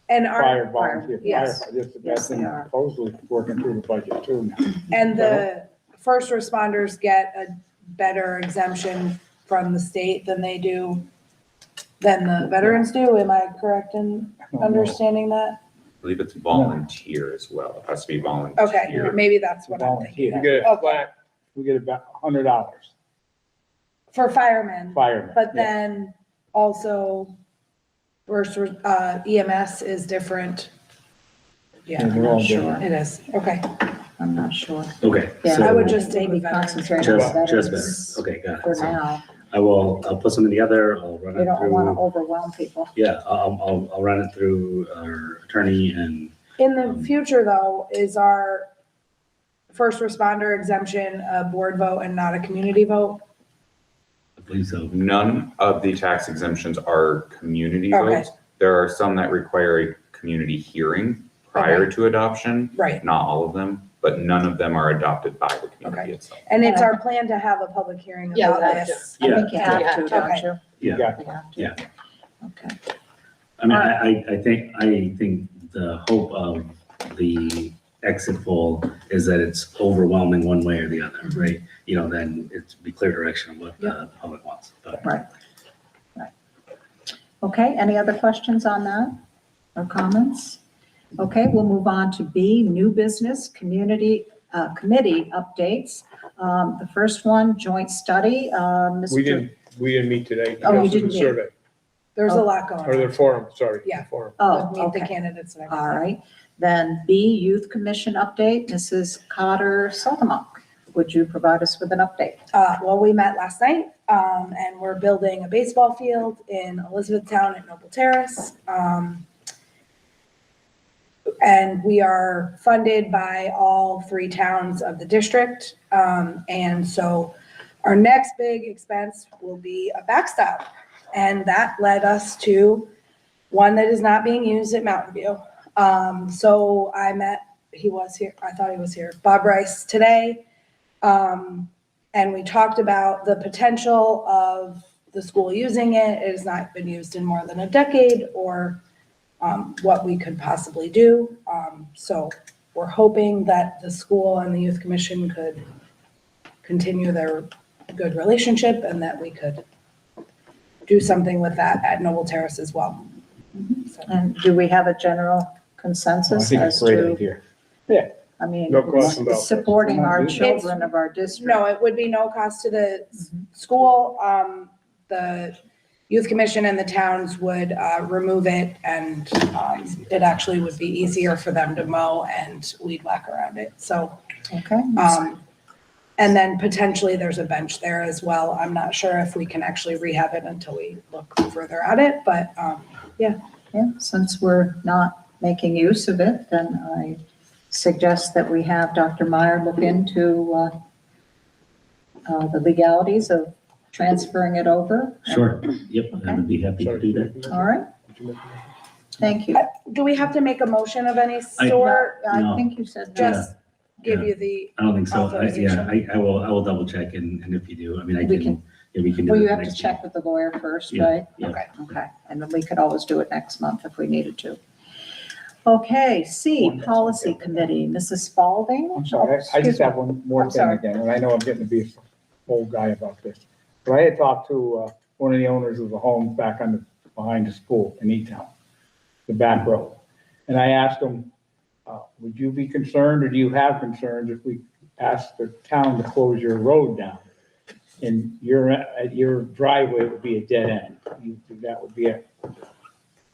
Speaker 8: And our,
Speaker 7: fire volunteer
Speaker 8: yes.
Speaker 7: firefighters. That's
Speaker 4: Yes, they
Speaker 7: been
Speaker 4: are.
Speaker 7: supposedly working through the budget too now.
Speaker 8: and the first responders get a better exemption from the state than the veterans do. Am I correct in
Speaker 7: I don't know.
Speaker 8: understanding that?
Speaker 5: I believe it's volunteer as well. It has to be volunteer.
Speaker 8: Okay, maybe that's what I'm
Speaker 7: Volunteer.
Speaker 8: thinking.
Speaker 7: You get a
Speaker 8: Okay.
Speaker 7: flat, we get about $100
Speaker 8: For firemen,
Speaker 7: firemen.
Speaker 8: but
Speaker 7: yeah.
Speaker 8: then also EMS is different.
Speaker 7: Yeah,
Speaker 8: Yeah,
Speaker 7: they're all
Speaker 4: sure.
Speaker 7: different.
Speaker 8: it is. Okay.
Speaker 4: I'm not sure.
Speaker 6: okay.
Speaker 4: Yeah,
Speaker 6: so
Speaker 8: I would just stick
Speaker 4: maybe
Speaker 8: with veterans.
Speaker 4: concentrate on
Speaker 6: Just
Speaker 4: veterans
Speaker 6: veterans, okay, got
Speaker 4: for
Speaker 6: it. So
Speaker 4: now.
Speaker 6: I'll put something together, I'll run
Speaker 4: We
Speaker 6: it
Speaker 4: don't want to
Speaker 6: through,
Speaker 4: overwhelm people.
Speaker 6: yeah, I'll run it through our attorney and,
Speaker 8: In the future, though, is our first responder exemption a board vote and not a community vote?
Speaker 6: I believe so.
Speaker 5: None of the tax exemptions are community
Speaker 8: Okay.
Speaker 5: votes. There are some that require a community hearing prior to adoption.
Speaker 8: Right.
Speaker 5: Not all of them, but none of them are adopted by the community itself.
Speaker 8: And it's our plan to have a public hearing
Speaker 3: Yeah,
Speaker 8: about
Speaker 3: we have
Speaker 8: this.
Speaker 4: I
Speaker 6: Yeah.
Speaker 4: think you have to, don't
Speaker 8: Okay.
Speaker 4: you?
Speaker 6: Yeah.
Speaker 4: You have to.
Speaker 6: Yeah.
Speaker 4: Okay.
Speaker 6: I mean, I think the hope of the exit poll is that it's overwhelming one way or the other, right? Then it's be clear direction of what the public wants. But
Speaker 4: Right. Okay, any other questions on that or comments? Okay, we'll move on to B, new business, community, committee updates. The first one, joint study, Mr.
Speaker 7: We didn't meet today.
Speaker 4: Oh, you
Speaker 7: because of the
Speaker 4: didn't meet.
Speaker 7: Survey,
Speaker 8: There's a lot going on.
Speaker 7: or the forum, sorry.
Speaker 8: Yeah.
Speaker 7: Forum.
Speaker 4: Oh,
Speaker 8: Meet the
Speaker 4: okay,
Speaker 8: candidates and everything.
Speaker 4: all right. Then B, youth commission update, Mrs. Cotter Solomon. Would you provide us with an update?
Speaker 8: Well, we met last night, and we're building a baseball field in Elizabethtown at Noble Terrace. And we are funded by all 3 towns of the district. And so our next big expense will be a backstop. And that led us to one that is not being used at Mountain View. So I met, he was here, I thought he was here, Bob Rice today. And we talked about the potential of the school using it. It has not been used in more than a decade, or what we could possibly do. So we're hoping that the school and the youth commission could continue their good relationship and that we could do something with that at Noble Terrace as well. So,
Speaker 4: And do we have a general
Speaker 7: I
Speaker 4: consensus
Speaker 7: think it's
Speaker 4: as
Speaker 7: a great
Speaker 4: to,
Speaker 7: idea.
Speaker 4: I mean,
Speaker 10: No cost involved.
Speaker 4: supporting our
Speaker 7: It's-
Speaker 4: children of our district?
Speaker 8: No, it would be no cost to the school. The youth commission and the towns would remove it, and it actually would be easier for them to mow and weed whack around it. So,
Speaker 4: Okay,
Speaker 8: and then potentially there's a bench there as well. I'm not sure if we can actually rehab it until we look further at it, but
Speaker 4: yeah, since we're not making use of it, then I suggest that we have Dr. Meyer look into the legalities of transferring it over.
Speaker 6: Sure, yep, I would be happy to do that.
Speaker 4: All right, thank you.
Speaker 8: do we have to make a motion of any sort?
Speaker 4: I
Speaker 6: No.
Speaker 4: think you said
Speaker 8: Just give
Speaker 6: Yeah.
Speaker 8: you the,
Speaker 6: I don't think so.
Speaker 8: Authorization.
Speaker 6: I will double check and if you do, I mean, I
Speaker 4: We
Speaker 6: can, yeah, we can do
Speaker 4: Well,
Speaker 6: it
Speaker 4: you have to
Speaker 6: next
Speaker 4: check with the lawyer first,
Speaker 6: Yeah.
Speaker 4: right?
Speaker 6: Yeah.
Speaker 8: okay.
Speaker 4: Okay, and then we could always do it next month if we needed to. Okay, C, Policy Committee, Mrs. Spalding?
Speaker 7: I'm sorry, I just have one more
Speaker 4: I'm
Speaker 7: thing
Speaker 4: sorry.
Speaker 7: again, and I know I'm getting to be an old guy about this. But I had talked to one of the owners of the home back on the, behind the school in E-Town, the back road. And I asked him, would you be concerned, or do you have concerns if we ask the town to close your road down? And your driveway would be a dead end. That would be it.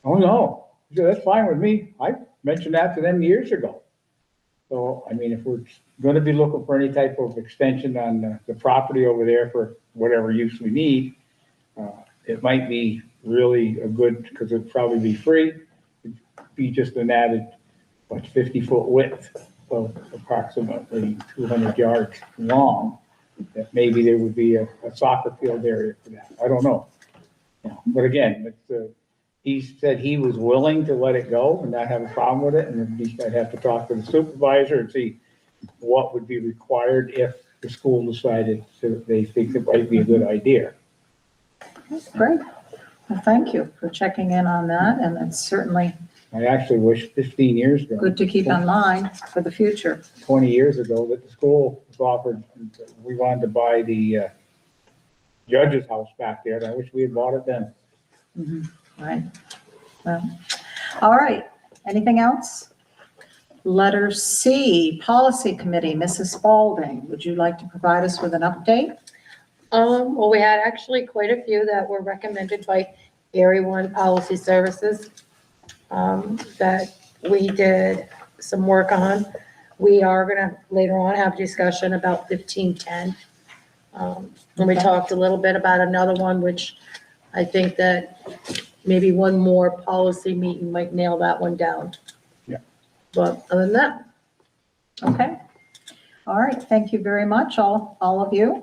Speaker 7: Oh, no. He said, that's fine with me. I mentioned that to them years ago. So, I mean, if we're gonna be looking for any type of extension on the property over there for whatever use we need, it might be really a good, because it'd probably be free. It'd be just an added, 50-foot width of approximately 200 yards long. That maybe there would be a soccer field area for that. I don't know. But again, it's, he said he was willing to let it go and not have a problem with it, and at least I'd have to talk to the supervisor and see what would be required if the school decided that they think it might be a good idea.
Speaker 4: Great. Well, thank you for checking in on that, and it's certainly
Speaker 7: I actually wish 15 years ago.
Speaker 4: good to keep in mind for the future.
Speaker 7: 20 years ago that the school was offered, we wanted to buy the judge's house back there, and I wish we had bought it then.
Speaker 4: Right. Well, all right. Anything else? Letter C, Policy Committee, Mrs. Spalding, would you like to provide us with an update?
Speaker 3: Well, we had actually quite a few that were recommended by Area 1 Policy Services that we did some work on. We are gonna later on have a discussion about 1510. And we
Speaker 4: Okay.
Speaker 3: talked a little bit about another one, which I think that maybe one more policy meeting might nail that one down.
Speaker 7: Yeah.
Speaker 3: But other than that,
Speaker 4: Okay. All right. Thank you very much, all of you.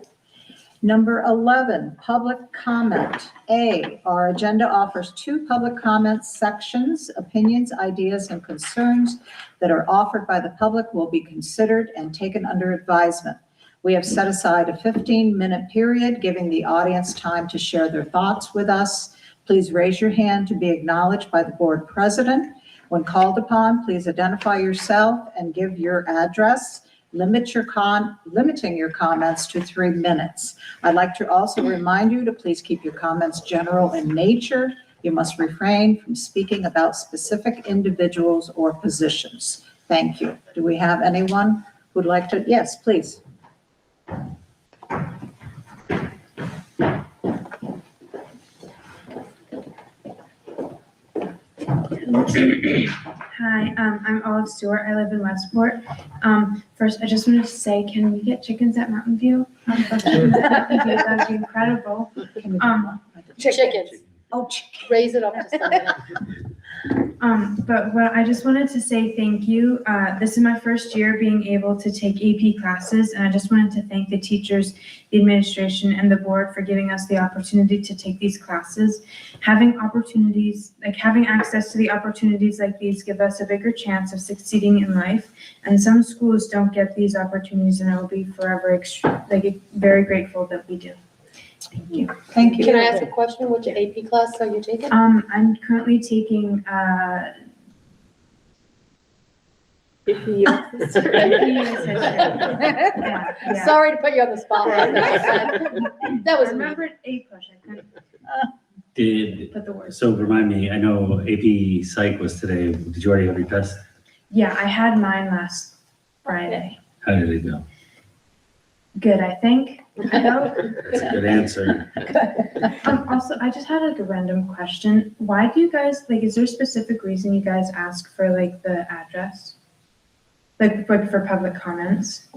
Speaker 4: Number 11, public comment. A, our agenda offers 2 public comment sections. Opinions, ideas, and concerns that are offered by the public will be considered and taken under advisement. We have set aside a 15-minute period, giving the audience time to share their thoughts with us. Please raise your hand to be acknowledged by the board president. When called upon, please identify yourself and give your address. Limiting your comments to 3 minutes. I'd like to also remind you to please keep your comments general in nature. You must refrain from speaking about specific individuals or positions. Thank you. Do we have anyone who'd like to? Yes, please.
Speaker 11: Hi, I'm Olive Stewart. I live in Westport. First, I just wanted to say, can we get chickens at Mountain View? That'd be incredible.
Speaker 3: chickens.
Speaker 4: Oh, chicken.
Speaker 3: Raise it up to 7.
Speaker 11: But what I just wanted to say thank you. This is my first year being able to take AP classes, and I just wanted to thank the teachers, the administration, and the board for giving us the opportunity to take these classes. Having opportunities, like having access to the opportunities like these, give us a bigger chance of succeeding in life. And some schools don't get these opportunities, and I will be forever very grateful that we do. Thank you.
Speaker 4: Thank you.
Speaker 3: Can I ask a question? Which AP class are you taking?
Speaker 11: I'm currently taking
Speaker 3: Yeah.
Speaker 11: yeah.
Speaker 3: Sorry to put you on the spot. That was me.
Speaker 11: remembered A push. I couldn't put the words.
Speaker 6: So remind me, I know AP Psych was today. Did you already have your test?
Speaker 11: Yeah, I had mine last Friday.
Speaker 6: How did it go?
Speaker 11: Good, I think.
Speaker 6: That's a good answer.
Speaker 11: Also, I just had like a random question. Why do you guys, like, is there a specific reason you guys ask for like the address? Like for public comments?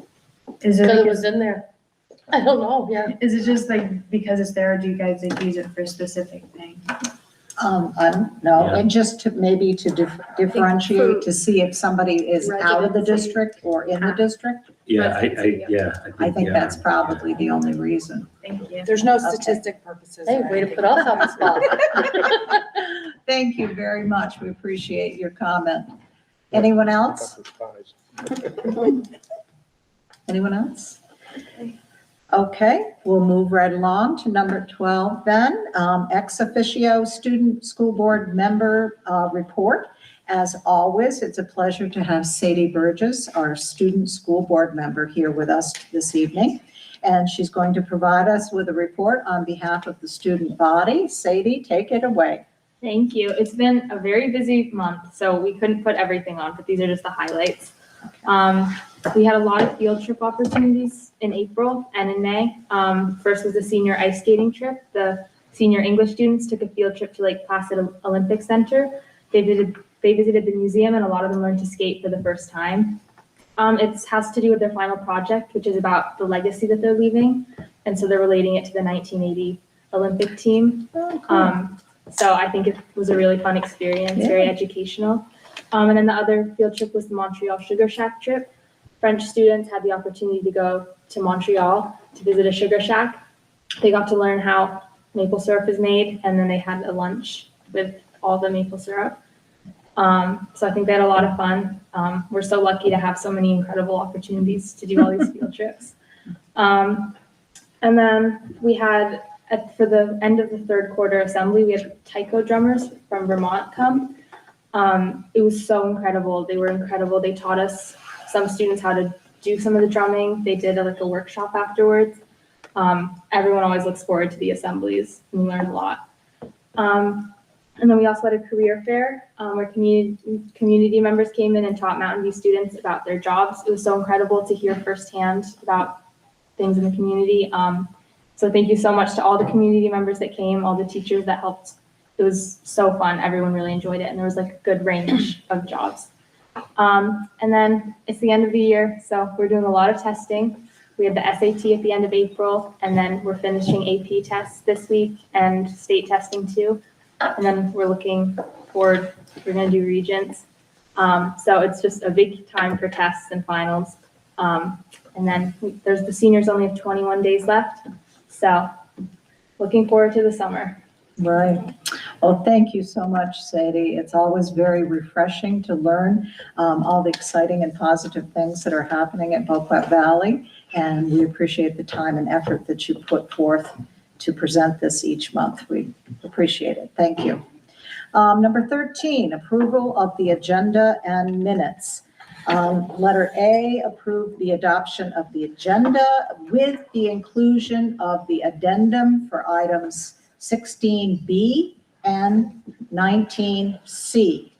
Speaker 11: Is
Speaker 3: Because it
Speaker 11: it,
Speaker 3: was in there. I don't know, yeah.
Speaker 11: is it just like because it's there, or do you guys like use it for a specific thing?
Speaker 4: I don't know,
Speaker 6: Yeah.
Speaker 4: and just to maybe to differentiate, to see if somebody is out of the
Speaker 3: Residency.
Speaker 4: district or in the district.
Speaker 6: Yeah,
Speaker 4: I think that's probably the only reason.
Speaker 11: Thank you.
Speaker 8: There's no statistic purposes.
Speaker 3: Hey,
Speaker 8: or
Speaker 3: way to
Speaker 8: anything.
Speaker 3: put us on the spot.
Speaker 4: Thank you very much. We appreciate your comment. Anyone else? Anyone else? Okay, we'll move right along to number 12 then. Ex officio student school board member report. As always, it's a pleasure to have Sadie Burgess, our student school board member, here with us this evening. And she's going to provide us with a report on behalf of the student body. Sadie, take it away.
Speaker 10: Thank you. It's been a very busy month, so we couldn't put everything on, but these are just the highlights. We had a lot of field trip opportunities in April and in May. First was the senior ice skating trip. The senior English students took a field trip to Lake Placid Olympic Center. They visited the museum, and a lot of them learned to skate for the first time. It has to do with their final project, which is about the legacy that they're leaving. And so they're relating it to the 1980 Olympic team. So I think it was a really fun experience, very educational. And then the other field trip was the Montreal Sugar Shack trip. French students had the opportunity to go to Montreal to visit a sugar shack. They got to learn how maple syrup is made, and then they had a lunch with all the maple syrup. So I think they had a lot of fun. We're so lucky to have so many incredible opportunities to do all these field trips. And then we had, for the end of the third quarter assembly, we had taiko drummers from Vermont come. It was so incredible. They were incredible. They taught us, some students, how to do some of the drumming. They did a workshop afterwards. Everyone always looks forward to the assemblies, and we learned a lot. And then we also had a career fair where community members came in and taught Mountain View students about their jobs. It was so incredible to hear firsthand about things in the community. So thank you so much to all the community members that came, all the teachers that helped. It was so fun. Everyone really enjoyed it, and there was a good range of jobs. And then it's the end of the year, so we're doing a lot of testing. We had the SAT at the end of April, and then we're finishing AP tests this week and state testing too. And then we're looking forward, we're gonna do regents. So it's just a big time for tests and finals. And then the seniors only have 21 days left. So looking forward to the summer.
Speaker 4: Right. Well, thank you so much, Sadie. It's always very refreshing to learn all the exciting and positive things that are happening at Boquet Valley. And we appreciate the time and effort that you put forth to present this each month. We appreciate it. Thank you. Number 13, approval of the agenda and minutes. Letter A, approve the adoption of the agenda with the inclusion of the addendum for items 16B and 19C.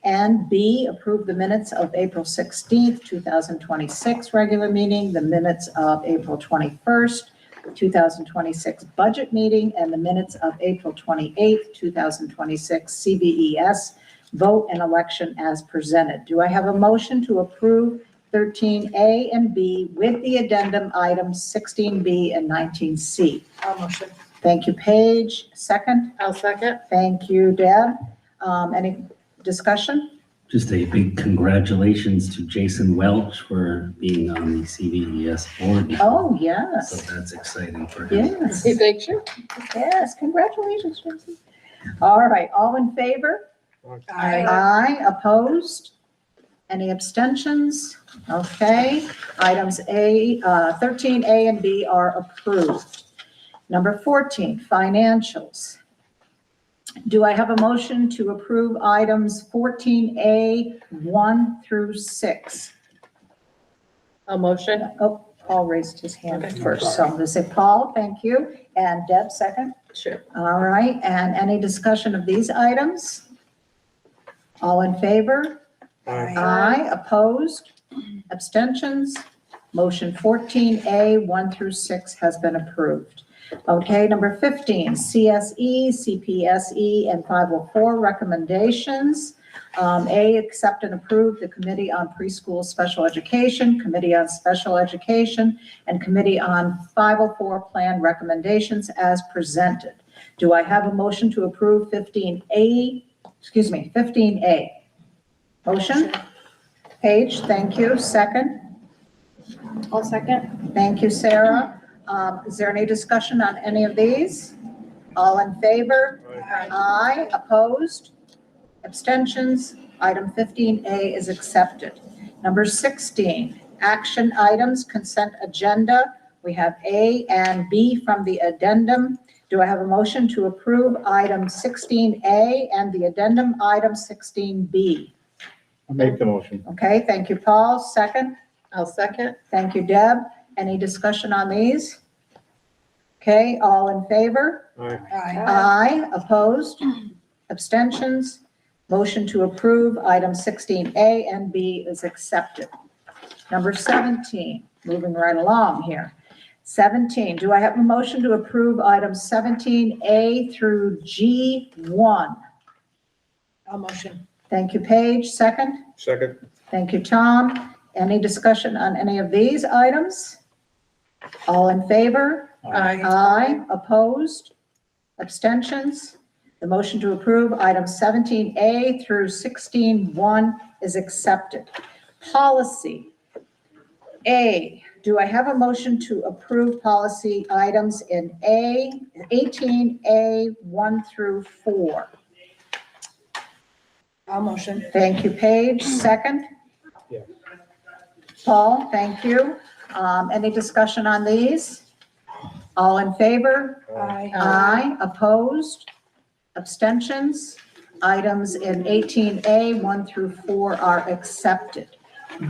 Speaker 4: And B, approve the minutes of April 16th, 2026 regular meeting, the minutes of April 21st, 2026 budget meeting, and the minutes of April 28th, 2026 CBES vote and election as presented. Do I have a motion to approve 13A and B with the addendum items 16B and 19C?
Speaker 8: I'll motion.
Speaker 4: Thank you, Paige. Second?
Speaker 3: I'll second.
Speaker 4: Thank you, Deb. Any discussion?
Speaker 6: Just a big congratulations to Jason Welch for being on the CVES board.
Speaker 4: Oh,
Speaker 6: So
Speaker 4: yes,
Speaker 6: that's exciting for him.
Speaker 4: yes,
Speaker 3: See picture?
Speaker 4: yes, congratulations, Jason. All right, all in favor? Aye, opposed? Any abstentions? Okay, items 13A and B are approved. Number 14, financials. Do I have a motion to approve items 14A, 1 through 6?
Speaker 3: A motion?
Speaker 4: Oh, Paul raised his hand
Speaker 3: Okay.
Speaker 4: first, so I'm going to say Paul, thank you, and Deb, second.
Speaker 3: Sure.
Speaker 4: All right, and any discussion of these items? All in favor? Aye, opposed, abstentions? Motion 14A, 1 through 6 has been approved. Okay, number 15, CSE, CPSE, and 504 recommendations. A, accept and approve the Committee on Preschool Special Education, Committee on Special Education, and Committee on 504 Plan recommendations as presented. Do I have a motion to approve 15A? Motion? Paige, thank you. Second?
Speaker 3: I'll second.
Speaker 4: Thank you, Sarah. Is there any discussion on any of these? All in favor? Aye. Opposed? Abstentions? Item 15A is accepted. Number 16, action items, consent agenda. We have A and B from the addendum. Do I have a motion to approve item 16A and the addendum item 16B?
Speaker 7: I'll make the motion.
Speaker 4: Okay, thank you, Paul. Second?
Speaker 3: I'll second.
Speaker 4: Thank you, Deb. Any discussion on these? Okay, all in favor? Aye. Opposed? Abstentions? Motion to approve item 16A and B is accepted. Number 17, moving right along here. 17, do I have a motion to approve items 17A through G1?
Speaker 8: I'll motion.
Speaker 4: Thank you, Paige. Second?
Speaker 7: Second.
Speaker 4: Thank you, Tom. Any discussion on any of these items? All in favor?
Speaker 3: Aye.
Speaker 4: Aye. Opposed? Abstentions? The motion to approve items 17A through 16-1 is accepted. Policy. A, do I have a motion to approve policy items in 18A 1 through 4?
Speaker 8: I'll motion.
Speaker 4: Thank you, Paige. Second?
Speaker 7: Yes.
Speaker 4: Paul, thank you. Any discussion on these? All in favor?
Speaker 8: Aye.
Speaker 4: Aye. Opposed? Abstentions? Items in 18A 1 through 4 are accepted.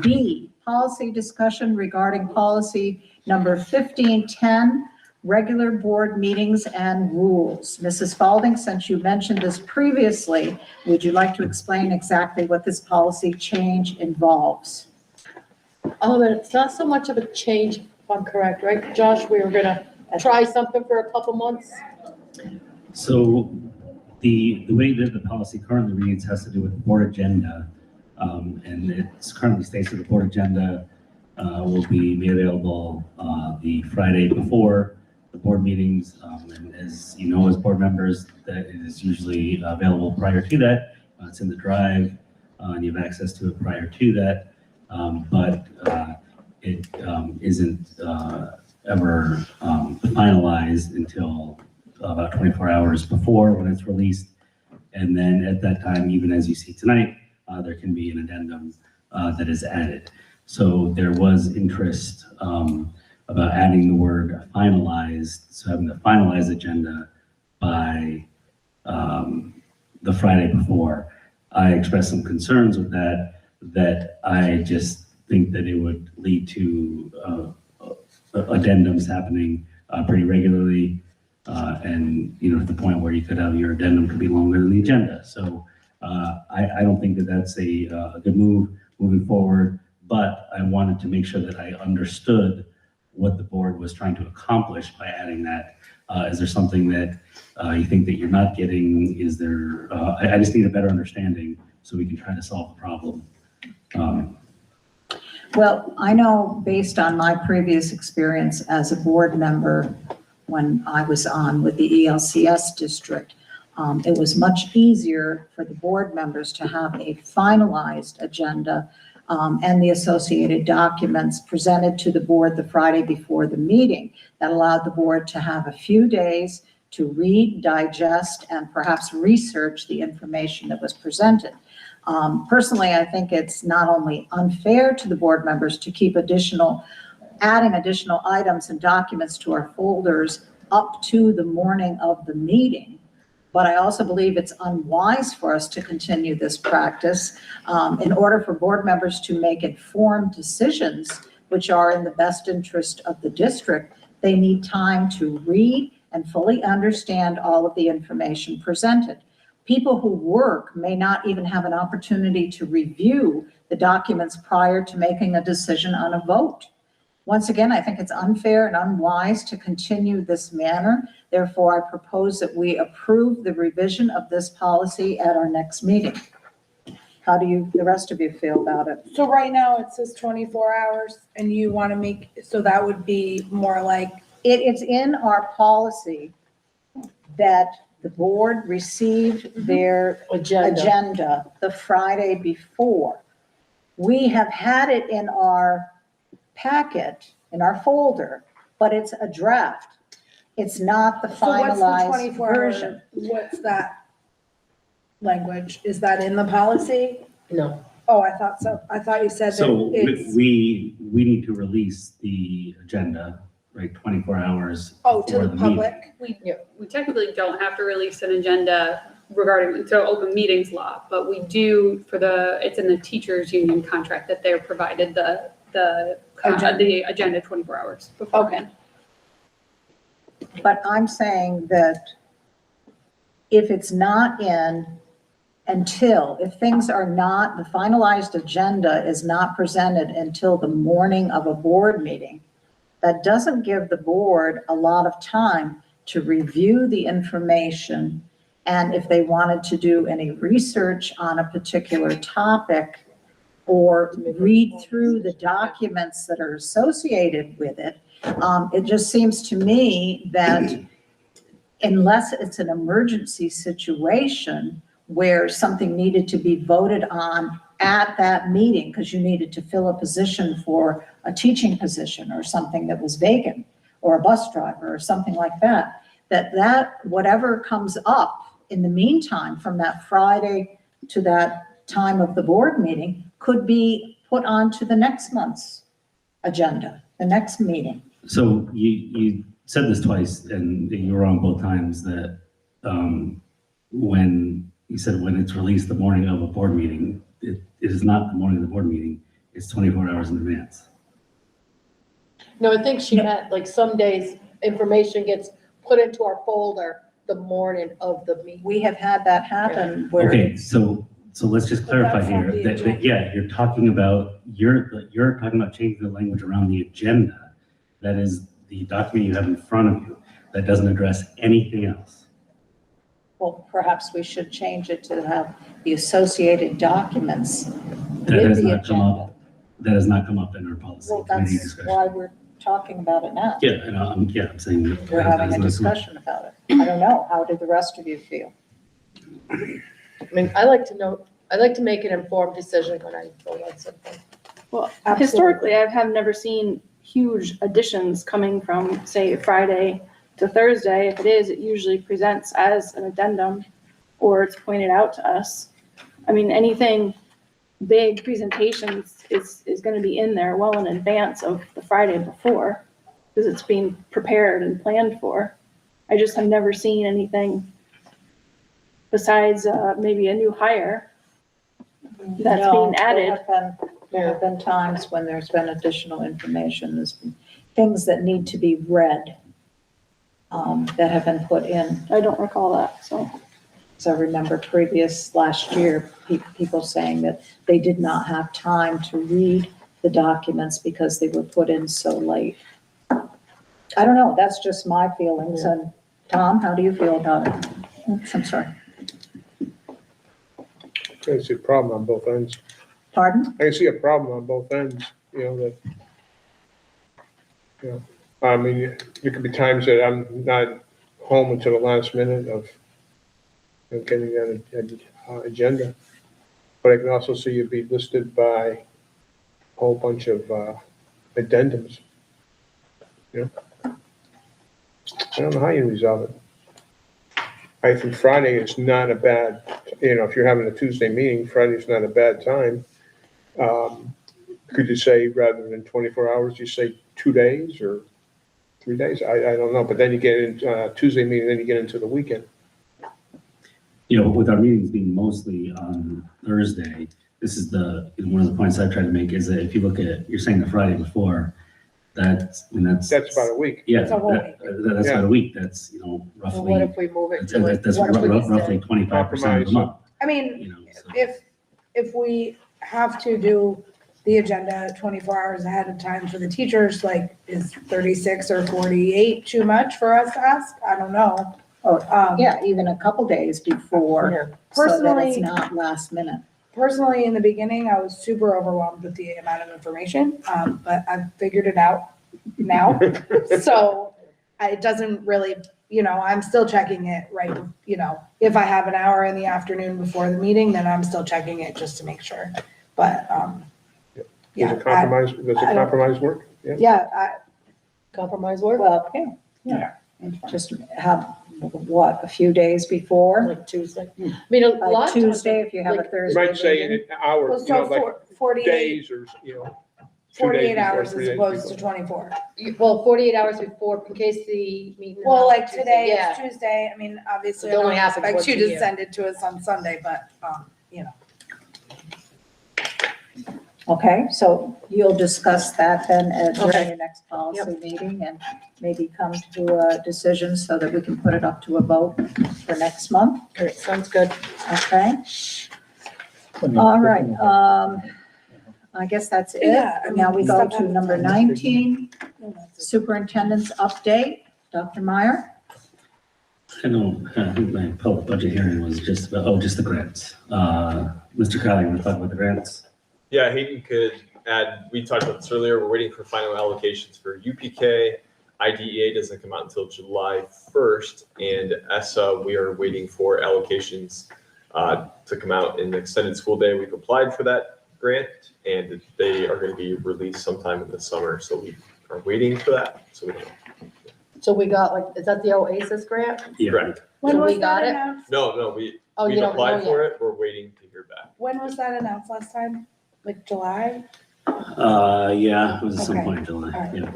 Speaker 4: B, policy discussion regarding policy number 1510, regular board meetings and rules. Mrs. Spalding, since you mentioned this previously, would you like to explain exactly what this policy change involves?
Speaker 3: Oh, but it's not so much of a change, if I'm correct, right? Josh, we were gonna try something for a couple months.
Speaker 6: So the way that the policy currently reads has to do with the board agenda. And it's currently states that the board agenda will be made available the Friday before the board meetings. And as you know, as board members, that it is usually available prior to that. It's in the drive and you have access to it prior to that. But it isn't ever finalized until about 24 hours before when it's released. And then at that time, even as you see tonight, there can be an addendum that is added. So there was interest about adding the word finalized, so having the finalized agenda by the Friday before. I expressed some concerns with that I just think that it would lead to addendums happening pretty regularly. And, you know, to the point where you could have your addendum could be longer than the agenda. So I don't think that that's a good move moving forward, but I wanted to make sure that I understood what the board was trying to accomplish by adding that. Is there something that you think that you're not getting? Is there, I just need a better understanding so we can try to solve the problem.
Speaker 4: Well, I know based on my previous experience as a board member, when I was on with the ELCS district. It was much easier for the board members to have a finalized agenda and the associated documents presented to the board the Friday before the meeting. That allowed the board to have a few days to read, digest, and perhaps research the information that was presented. Personally, I think it's not only unfair to the board members to keep adding additional items and documents to our folders up to the morning of the meeting, but I also believe it's unwise for us to continue this practice. In order for board members to make informed decisions, which are in the best interest of the district, they need time to read and fully understand all of the information presented. People who work may not even have an opportunity to review the documents prior to making a decision on a vote. Once again, I think it's unfair and unwise to continue this manner. Therefore, I propose that we approve the revision of this policy at our next meeting. How do the rest of you feel about it?
Speaker 8: So right now it says 24 hours and you want to make, so that would be more like.
Speaker 4: It's in our policy that the board received their agenda the Friday before. We have had it in our packet, in our folder, but it's a draft. It's not the
Speaker 8: So what's the
Speaker 4: finalized
Speaker 8: 24
Speaker 4: version.
Speaker 8: hour, what's that language? Is that in the policy?
Speaker 3: No.
Speaker 8: Oh, I thought so. I thought you said
Speaker 6: So
Speaker 8: that it's,
Speaker 6: we need to release the agenda, right, 24 hours
Speaker 8: oh, to
Speaker 6: before
Speaker 8: the
Speaker 6: meeting.
Speaker 8: public?
Speaker 12: We technically don't have to release an agenda regarding, so open meetings law, but we do it's in the teachers union contract that they're provided the agenda 24 hours beforehand.
Speaker 4: But I'm saying that if it's not in if things are not, the finalized agenda is not presented until the morning of a board meeting, that doesn't give the board a lot of time to review the information. And if they wanted to do any research on a particular topic or read through the documents that are associated with it, it just seems to me that unless it's an emergency situation where something needed to be voted on at that meeting because you needed to fill a position for a teaching position or something that was vacant, or a bus driver or something like that, that whatever comes up in the meantime from that Friday to that time of the board meeting could be put onto the next month's agenda, the next meeting.
Speaker 6: So you said this twice, and you were on both times, that when you said when it's released the morning of a board meeting, it is not the morning of the board meeting, it's 24 hours in advance.
Speaker 3: No, I think she meant like some days information gets put into our folder the morning of the meeting.
Speaker 4: We have had that happen where.
Speaker 6: Okay, so let's just clarify
Speaker 8: that's not
Speaker 6: here
Speaker 8: the
Speaker 6: that,
Speaker 8: agenda.
Speaker 6: yeah, you're talking about changing the language around the agenda. That is the document you have in front of you. That doesn't address anything else.
Speaker 4: Well, perhaps we should change it to have the associated documents
Speaker 6: That
Speaker 4: with
Speaker 6: has
Speaker 4: the
Speaker 6: not come
Speaker 4: agenda.
Speaker 6: up. That has not come up in our policy
Speaker 4: Well,
Speaker 6: committee
Speaker 4: that's
Speaker 6: discussion.
Speaker 4: why we're talking about it now.
Speaker 6: Yeah, and I'm saying that.
Speaker 4: We're
Speaker 6: that
Speaker 4: having
Speaker 6: has
Speaker 4: a
Speaker 6: not come up.
Speaker 4: discussion about it. I don't know. How did the rest of you feel?
Speaker 3: I mean, I like to make an informed decision when I vote on something.
Speaker 12: Well,
Speaker 8: Absolutely.
Speaker 12: historically, I have never seen huge additions coming from, say, Friday to Thursday. If it is, it usually presents as an addendum or it's pointed out to us. I mean, anything big presentations is going to be in there well in advance of the Friday before because it's being prepared and planned for. I just have never seen anything besides maybe a new hire that's
Speaker 4: No,
Speaker 12: being added.
Speaker 4: There have been times when there's been additional information. There's been things that need to be read that have been put in.
Speaker 12: I don't recall that, so.
Speaker 4: So I remember last year, people saying that they did not have time to read the documents because they were put in so late. I don't know, that's just my feelings. And Tom, how do you feel about it? Oops, I'm sorry.
Speaker 13: I see a problem on both ends.
Speaker 4: Pardon?
Speaker 13: I see a problem on both ends, that, I mean, there could be times that I'm not home until the last minute of getting that agenda. But I can also see you be listed by a whole bunch of addendums. You know? I don't know how you resolve it. I think Friday is not a bad, if you're having a Tuesday meeting, Friday's not a bad time. Could you say rather than 24 hours, you say 2 days or 3 days? I don't know, but then you get into Tuesday meeting, then you get into the weekend.
Speaker 6: With our meetings being mostly on Thursday, this is one of the points I've tried to make is that if you look at, you're saying the Friday before, that's
Speaker 13: about a week.
Speaker 6: Yeah,
Speaker 8: It's a whole
Speaker 6: that's about a week. That's,
Speaker 3: So
Speaker 6: roughly.
Speaker 3: what if we move it to like,
Speaker 6: That's
Speaker 3: what if we just
Speaker 6: roughly
Speaker 3: say-
Speaker 6: 25% of the month.
Speaker 8: I mean,
Speaker 6: So.
Speaker 8: if we have to do the agenda 24 hours ahead of time for the teachers, like, is 36 or 48 too much for us to ask? I don't know.
Speaker 4: Yeah, even a couple days before, so that it's
Speaker 8: Personally-
Speaker 4: not last minute.
Speaker 8: Personally, in the beginning, I was super overwhelmed with the amount of information, but I've figured it out now. So it doesn't really, I'm still checking it right, if I have an hour in the afternoon before the meeting, then I'm still checking it just to make sure. But,
Speaker 13: Does
Speaker 8: yeah,
Speaker 13: a compromise work? Yeah.
Speaker 8: yeah,
Speaker 3: Compromise work?
Speaker 4: Well, yeah. Just have, a few days before?
Speaker 3: Like Tuesday? I mean, a lot
Speaker 4: Like
Speaker 3: of times.
Speaker 4: Tuesday, if you have a
Speaker 3: like,
Speaker 13: You
Speaker 4: Thursday.
Speaker 13: might say in
Speaker 4: meeting.
Speaker 13: an hour,
Speaker 8: well, so
Speaker 13: like
Speaker 8: 48,
Speaker 13: days or, 2 days
Speaker 8: 48
Speaker 13: before,
Speaker 8: hours
Speaker 13: 3
Speaker 8: as
Speaker 13: days
Speaker 8: opposed to
Speaker 13: before.
Speaker 8: 24.
Speaker 3: Well, 48 hours before, in case the meeting. is
Speaker 8: Well,
Speaker 3: on
Speaker 8: like
Speaker 3: Tuesday.
Speaker 8: today
Speaker 3: Yeah.
Speaker 8: is Tuesday, I mean, obviously,
Speaker 3: It
Speaker 8: I
Speaker 3: only
Speaker 8: don't
Speaker 3: happens
Speaker 8: expect
Speaker 3: once
Speaker 8: you
Speaker 3: a
Speaker 8: to
Speaker 3: year.
Speaker 8: send it to us on Sunday, but,
Speaker 4: Okay, so you'll discuss that then during
Speaker 3: Okay.
Speaker 4: your next policy meeting and maybe come to a decision so that we can put it up to a vote for next month,
Speaker 3: Great, sounds good.
Speaker 4: okay? All right, I guess that's it.
Speaker 8: Yeah, I
Speaker 4: Now we
Speaker 8: mean,
Speaker 4: go
Speaker 8: stuff
Speaker 4: to
Speaker 8: happens.
Speaker 4: number 19, superintendent's update. Dr. Meyer?
Speaker 6: I think my public budget hearing was just about, just the grants. Mr. Crowley, you want to talk about the grants?
Speaker 1: Yeah, Hayden could add, we talked about this earlier, we're waiting for final allocations for UPK. IDEA doesn't come out until July 1st, and ESSA, we are waiting for allocations to come out in the extended school day. We've applied for that grant, and they are going to be released sometime in the summer, so we are waiting for that, so we don't know.
Speaker 3: So we got is that the Oasis grant?
Speaker 6: Yeah.
Speaker 1: Correct.
Speaker 8: When
Speaker 3: So
Speaker 8: was
Speaker 3: we got
Speaker 8: that
Speaker 3: it?
Speaker 8: announced?
Speaker 1: No,
Speaker 3: Oh,
Speaker 1: we've
Speaker 3: you don't know
Speaker 1: applied for
Speaker 3: yet.
Speaker 1: it, we're waiting to hear back.
Speaker 8: When was that announced last time? Like July?
Speaker 6: Yeah, it was at some
Speaker 8: Okay.
Speaker 6: point in July,
Speaker 8: All right.
Speaker 6: yeah.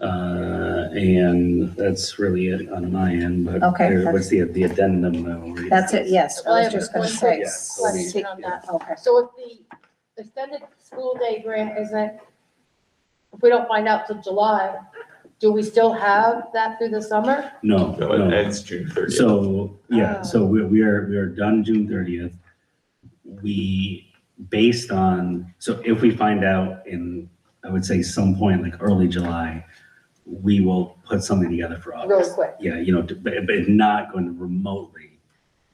Speaker 6: And that's really it on my end, but
Speaker 4: Okay,
Speaker 6: what's the addendum though?
Speaker 4: That's it, yes, I
Speaker 3: Well, I
Speaker 4: was
Speaker 3: have
Speaker 4: just gonna
Speaker 3: one
Speaker 4: say.
Speaker 3: quick question on that.
Speaker 4: Okay.
Speaker 3: So if the extended school day grant isn't, if we don't find out till July, do we still have that through the summer?
Speaker 6: No,
Speaker 1: No, it
Speaker 6: no.
Speaker 1: ends June 30th.
Speaker 6: So, yeah,
Speaker 3: Oh.
Speaker 6: so we are done June 30th. Based on, so if we find out in, I would say some point like early July, we will put something together for
Speaker 3: Really
Speaker 6: August.
Speaker 3: quick.
Speaker 6: Yeah, but it's not going to remotely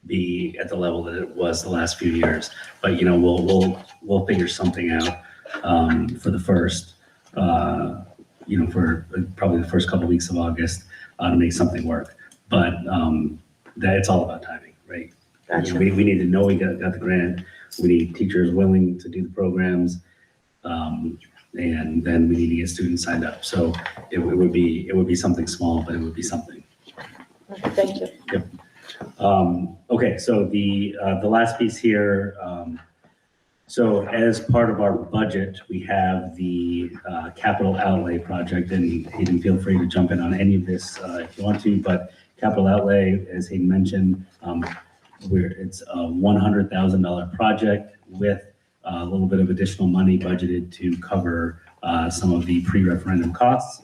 Speaker 6: be at the level that it was the last few years. But, we'll figure something out for the first, for probably the first couple weeks of August to make something work. But that it's all about timing, right?
Speaker 3: Gotcha.
Speaker 6: We need to know we got the grant. We need teachers willing to do the programs. And then we need to get students signed up. So it would be something small, but it would be something.
Speaker 3: Okay, thank you.
Speaker 6: Okay, so the last piece here, so as part of our budget, we have the capital outlay project, and Hayden, feel free to jump in on any of this if you want to, but capital outlay, as Hayden mentioned, it's a $100,000 project with a little bit of additional money budgeted to cover some of the pre-referendum costs.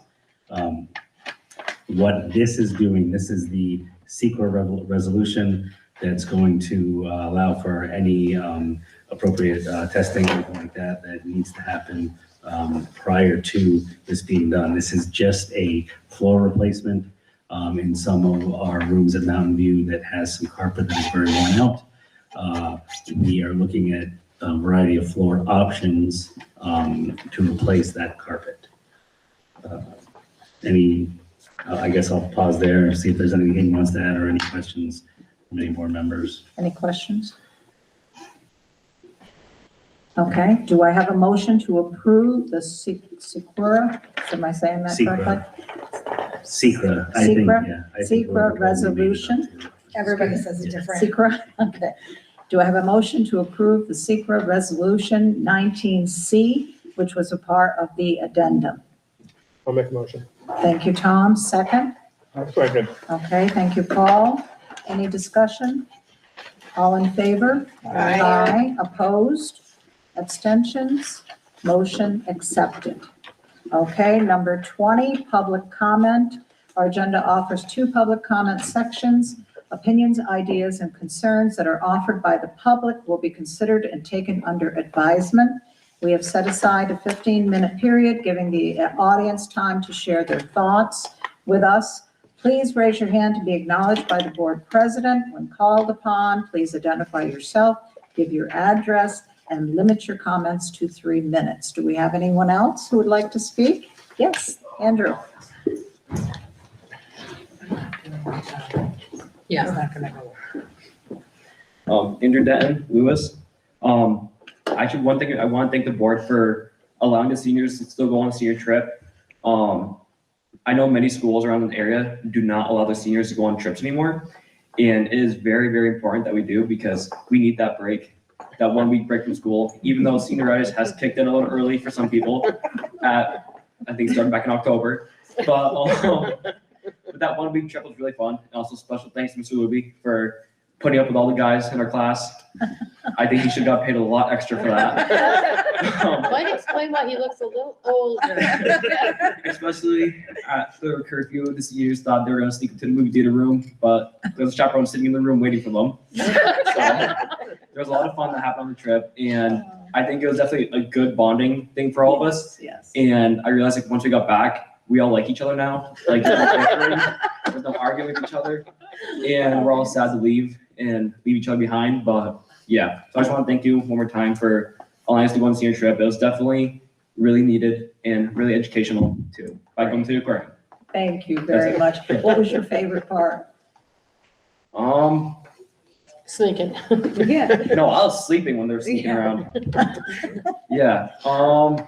Speaker 6: What this is doing, this is the secret resolution that's going to allow for any appropriate testing, anything like that, that needs to happen prior to this being done. This is just a floor replacement in some of our rooms at Mountain View that has some carpet that is very worn out. We are looking at a variety of floor options to replace that carpet. I guess I'll pause there and see if there's anything he wants to add or any questions from any board members.
Speaker 4: Any questions? Okay, do I have a motion to approve the Secura, am I saying that correctly?
Speaker 6: Secra, I think,
Speaker 4: Secra?
Speaker 6: yeah. I think
Speaker 4: Secra
Speaker 6: we'll probably leave it up
Speaker 4: resolution?
Speaker 6: to-
Speaker 8: Everybody says it different.
Speaker 4: Secra, okay. Do I have a motion to approve the Secra Resolution 19C, which was a part of the addendum?
Speaker 13: I'll make a motion.
Speaker 4: Thank you, Tom. Second?
Speaker 7: That's quite good.
Speaker 4: Okay, thank you, Paul. Any discussion? All in favor? Aye. Opposed? Abstentions? Motion accepted. Okay, number 20, public comment. Our agenda offers 2 public comment sections. Opinions, ideas, and concerns that are offered by the public will be considered and taken under advisement. We have set aside a 15-minute period, giving the audience time to share their thoughts with us. Please raise your hand to be acknowledged by the board president. When called upon, please identify yourself, give your address, and limit your comments to 3 minutes. Do we have anyone else who would like to speak? Yes, Andrew.
Speaker 3: Yeah.
Speaker 8: It's not gonna go.
Speaker 14: Andrew Denton, Lewis. Actually, one thing, I want to thank the board for allowing the seniors to still go on a senior trip. I know many schools around the area do not allow the seniors to go on trips anymore. And it is very, very important that we do because we need that break, that 1 week break from school, even though senioritis has kicked in a little early for some people I think starting back in October. But that 1 week trip was really fun. And also special thanks to Mr. Luby for putting up with all the guys in our class. I think he should have got paid a lot extra for that.
Speaker 3: Might explain why he looks a little older.
Speaker 14: Especially at the curfew, the seniors thought they were gonna sneak into the movie theater room, but there was a chaperone sitting in the room waiting for them. So there was a lot of fun that happened on the trip, and I think it was definitely a good bonding thing for all of us.
Speaker 4: Yes.
Speaker 14: And I realized like once we got back, we all like each other now. Like there's no arguing with each other, and we're all sad to leave each other behind. But yeah, so I just want to thank you one more time for allowing us to go on a senior trip. It was definitely really needed and really educational too. By going to the aquarium.
Speaker 4: Thank you very much. What was your favorite part?
Speaker 3: Sneaking.
Speaker 4: Yeah.
Speaker 14: No, I was sleeping when they were sneaking around. Yeah. I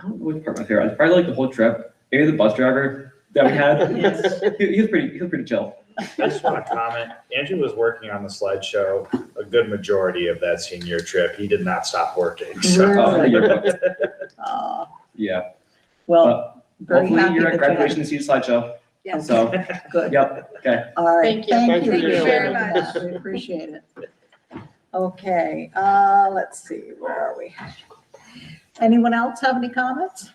Speaker 14: don't know which part my favorite. I probably like the whole trip. Maybe the bus driver that we had.
Speaker 4: Yes.
Speaker 14: He was pretty chill.
Speaker 15: I just want to comment, Andrew was working on the slideshow a good majority of that senior trip. He did not stop working, so.
Speaker 4: Really?
Speaker 14: Yeah.
Speaker 4: Well, very
Speaker 14: Hopefully
Speaker 4: happy
Speaker 14: you're
Speaker 4: that
Speaker 14: at
Speaker 4: you
Speaker 14: graduation to see the slideshow.
Speaker 8: Yes.
Speaker 14: So,
Speaker 4: Good.
Speaker 14: yep, okay.
Speaker 4: All right.
Speaker 3: Thank you.
Speaker 4: Thank
Speaker 8: Thank you very
Speaker 4: for
Speaker 8: much.
Speaker 4: that. We appreciate it. Okay, let's see, where are we? Anyone else have any comments?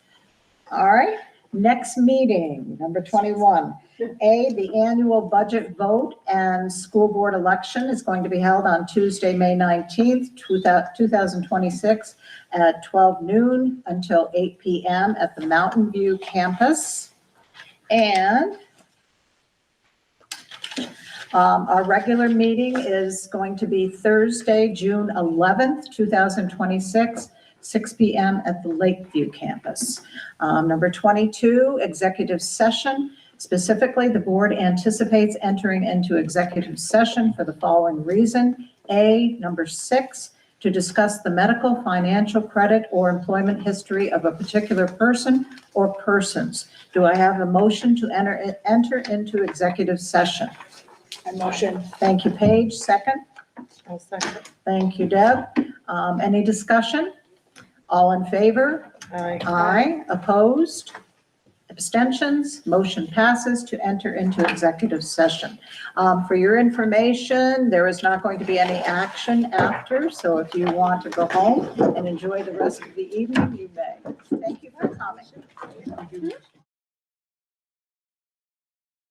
Speaker 4: All right, next meeting, number 21. The annual budget vote and school board election is going to be held on Tuesday, May 19th, 2026 at 12 noon until 8 p.m. at the Mountain View campus. And our regular meeting is going to be Thursday, June 11th, 2026, 6 p.m. at the Lakeview campus. Number 22, executive session. Specifically, the board anticipates entering into executive session for the following reason. Number 6, to discuss the medical, financial, credit, or employment history of a particular person or persons. Do I have a motion to enter into executive session?
Speaker 8: A motion.
Speaker 4: Thank you, Paige. Second?
Speaker 3: I'll second.
Speaker 4: Thank you, Deb. Any discussion? All in favor? Aye. Opposed? Abstentions? Motion passes to enter into executive session. For your information, there is not going to be any action after, so if you want to go home and enjoy the rest of the evening, you may. Thank you for coming.